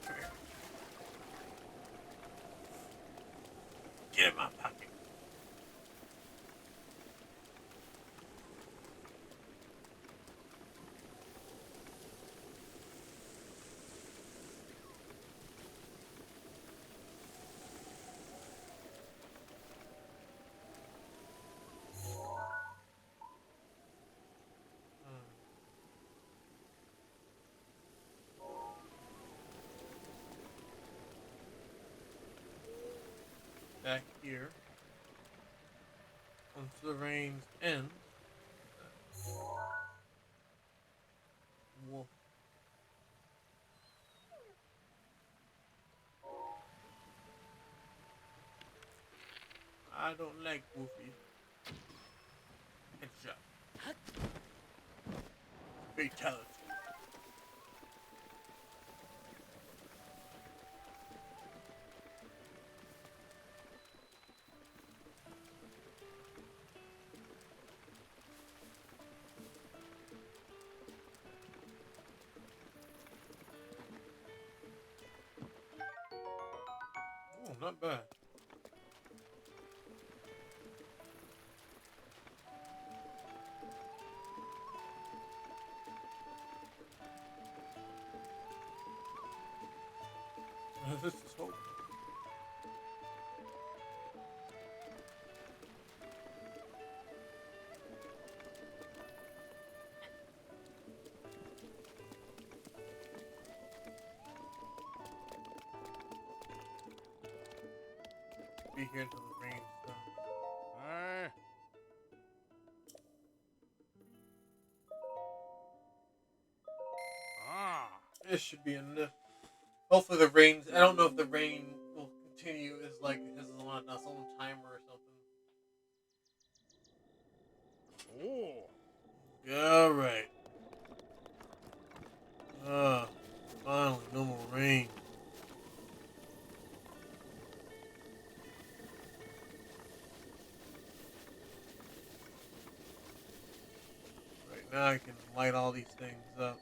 Come here. Get in my pocket. Hmm. Back here. Once the rains end. Wolf. I don't like Wolfie. Headshot. Fatality. Oh, not bad. This is hope. Be here until the rain stops. Hey. Ah. This should be enough. Hopefully the rain. I don't know if the rain will continue. Is like it has on its own timer or something. Oh. All right. Ah, finally, no more rain. Right now, I can light all these things up.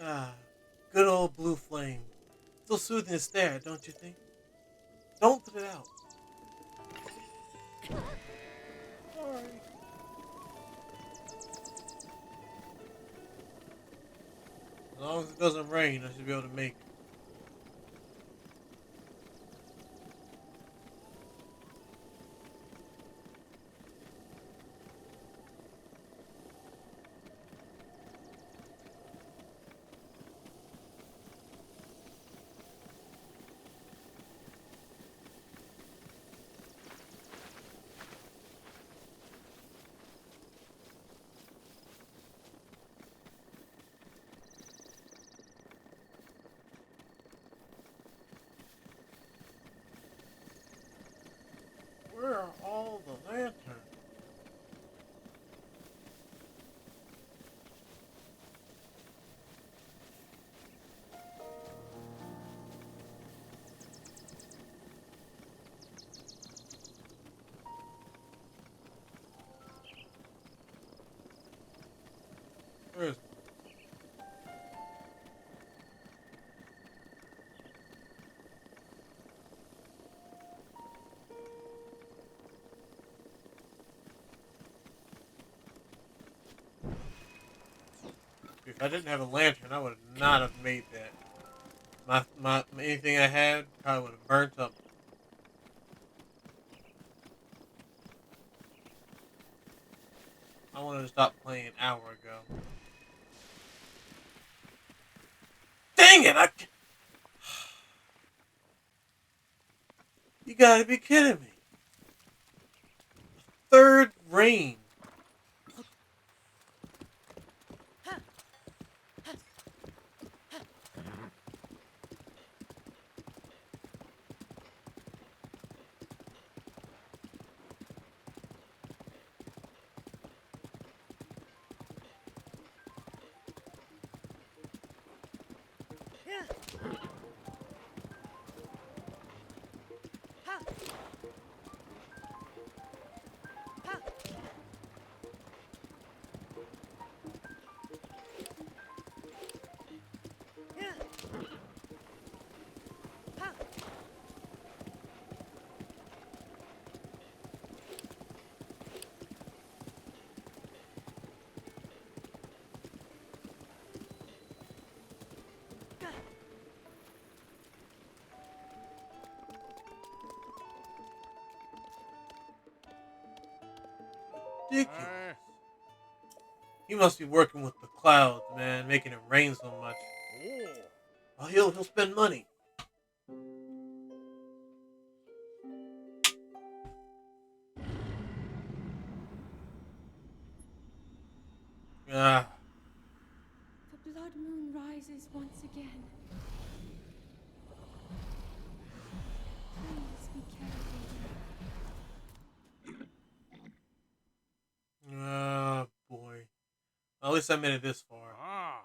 Ah, good old blue flame. So soothing to stare at, don't you think? Don't put it out. Sorry. As long as it doesn't rain, I should be able to make it. Where are all the lanterns? Where is If I didn't have a lantern, I would not have made that. My anything I had probably would have burnt up. I wanted to stop playing an hour ago. Dang it! You gotta be kidding me. Third rain. Ridiculous. He must be working with the clouds, man, making it rain so much. Oh. Oh, he'll spend money. Ah, The blood moon rises once again. Please be careful. ah, boy. At least I made it this far. Ah.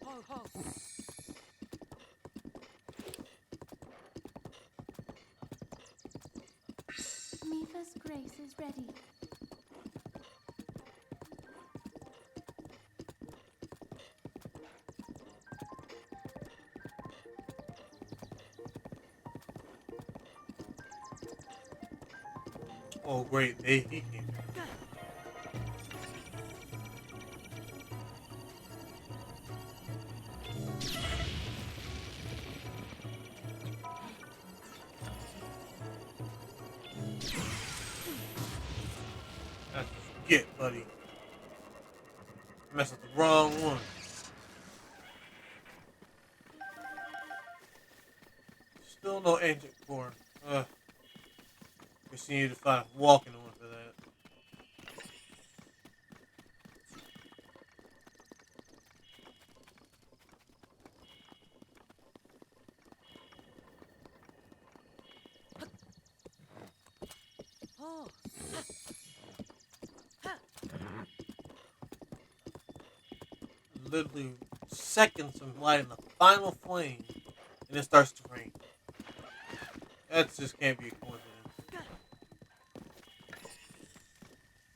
Ho, ho. Mifa's grace is ready. Oh, great. He came. That's what you get, buddy. Mess with the wrong one. Still no ancient core. Guess you need to find a walking one for that. Oh. Literally seconds from lighting the final flame, and it starts to rain. That just can't be a coincidence.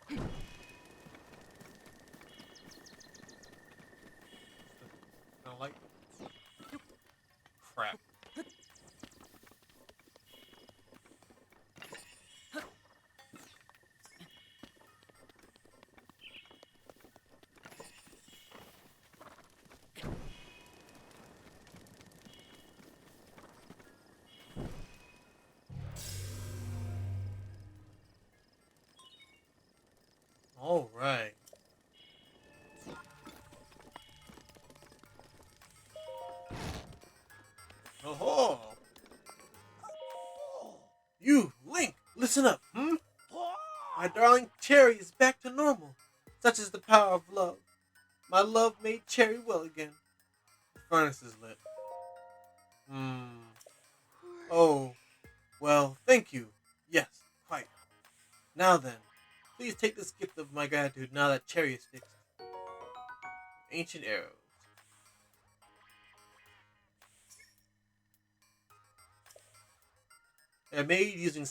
Kind of like crap. All right. Oh, you, Link, listen up, hmm? My darling Cherry is back to normal. Such is the power of love. My love made Cherry well again. The furnace is lit. Oh, well, thank you. Yes, quite. Now then, please take this gift of my gratitude now that Cherry is fixed. Ancient arrows. They're made using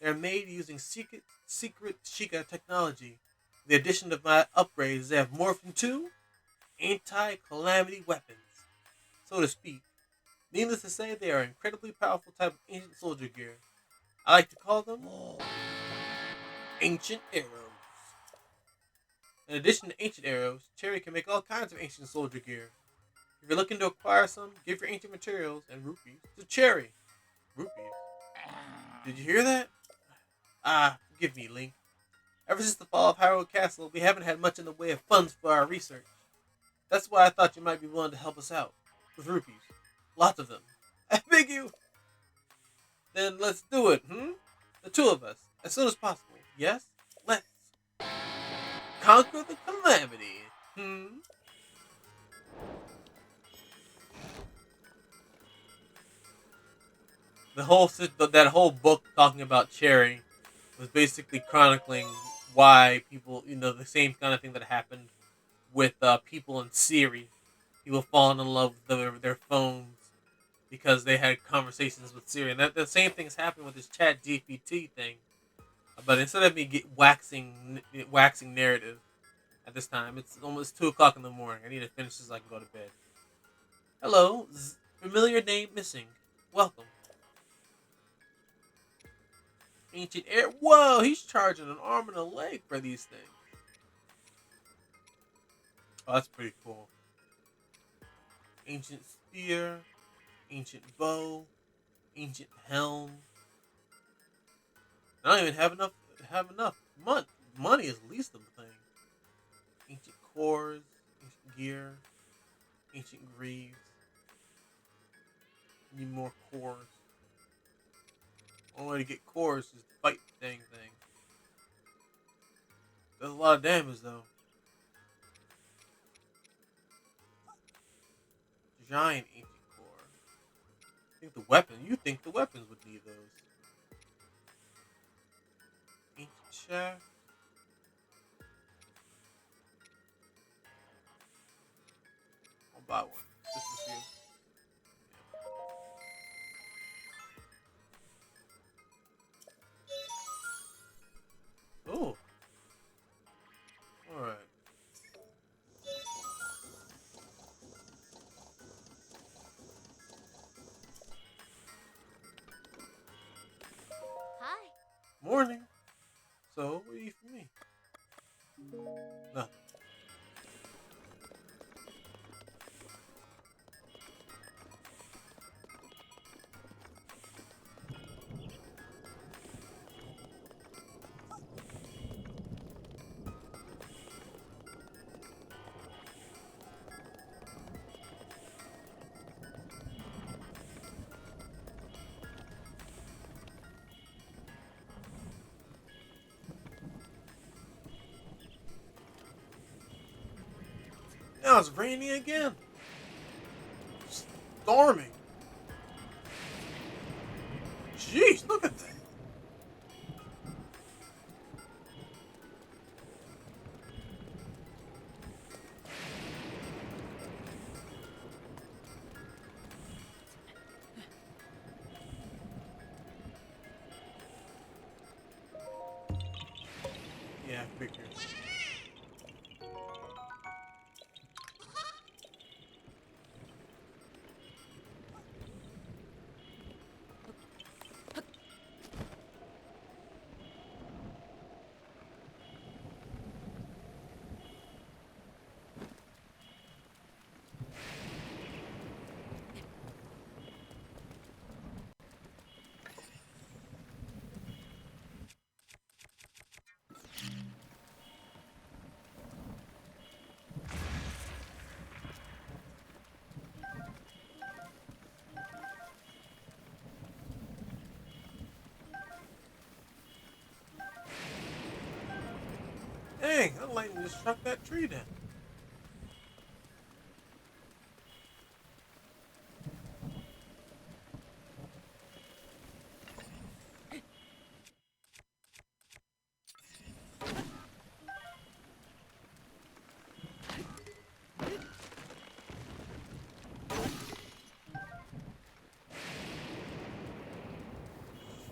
They're made using secret Sheikah technology. The addition of my upgrades, they have morphed into anti-calamity weapons, so to speak. Needless to say, they are an incredibly powerful type of ancient soldier gear. I like to call them ancient arrows. In addition to ancient arrows, Cherry can make all kinds of ancient soldier gear. If you're looking to acquire some, give your ancient materials and rupees to Cherry. Rupees? Did you hear that? Forgive me, Link. Ever since the fall of Hyrule Castle, we haven't had much in the way of funds for our research. That's why I thought you might be willing to help us out. With rupees. Lots of them. I beg you! Then let's do it, The two of us. As soon as possible. Yes? Let's conquer the calamity. That whole book talking about Cherry was basically chronicling why people, the same kind of thing that happened with people in Siri. People falling in love with their phones because they had conversations with Siri. And the same thing is happening with this Chat GPT thing. But instead of me waxing narrative at this time, it's almost 2 o'clock in the morning. I need to finish this so I can go to bed. Hello, familiar name missing. Welcome. Ancient air. Whoa, he's charging an arm and a leg for these things. Oh, that's pretty cool. Ancient spear, ancient bow, ancient helm. I don't even have enough money is least of the thing. Ancient cores, ancient gear, ancient greaves. Need more cores. Only way to get cores is to fight the dang thing. Does a lot of damage though. Giant ancient core. You think the weapons would need those. Ancient shaft. I'll buy one. Just to see. Oh. Alright. Hi. Morning. So, what do you eat for me? Nothing. Now it's raining again. Storming. Jeez, look at that. Yeah, I figured. Dang, that lightning just struck that tree down.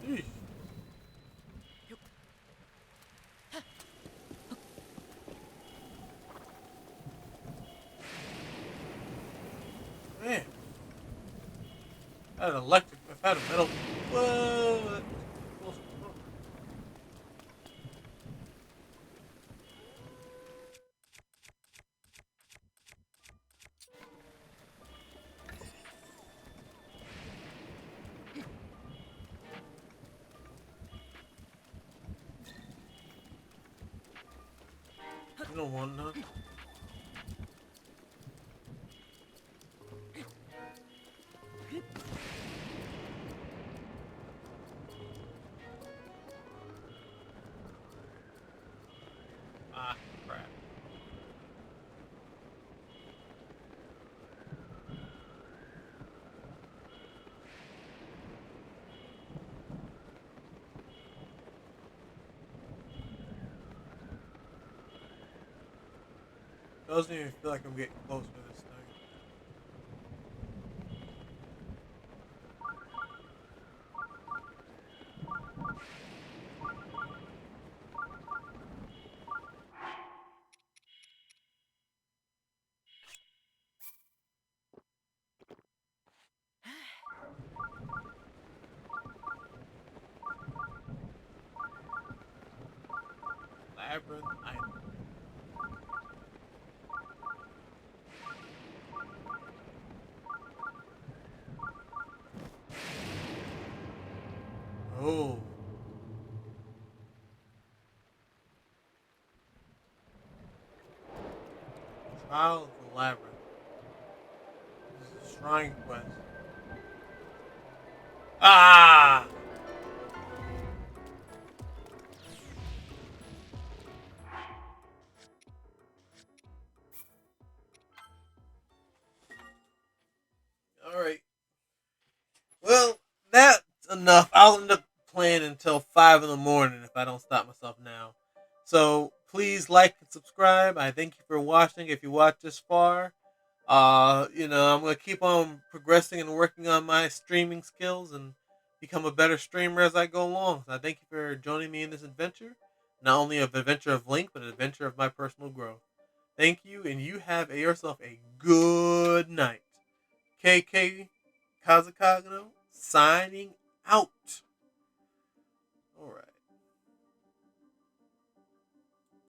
Jeez. Man. I had an electric, I've had a metal. Whoa. You don't want none. Ah, crap. Doesn't even feel like I'm getting close to this thing. Labyrinth Island. Oh. Trial of the Labyrinth. This is a shrine quest. Ah! Alright. Well, that's enough. I'll end up playing until 5 in the morning if I don't stop myself now. So please like and subscribe. I thank you for watching if you watched this far. I'm gonna keep on progressing and working on my streaming skills and become a better streamer as I go along. So I thank you for joining me in this adventure. Not only an adventure of Link, but an adventure of my personal growth. Thank you, and you have yourself a good night. KK Kazakagno signing out.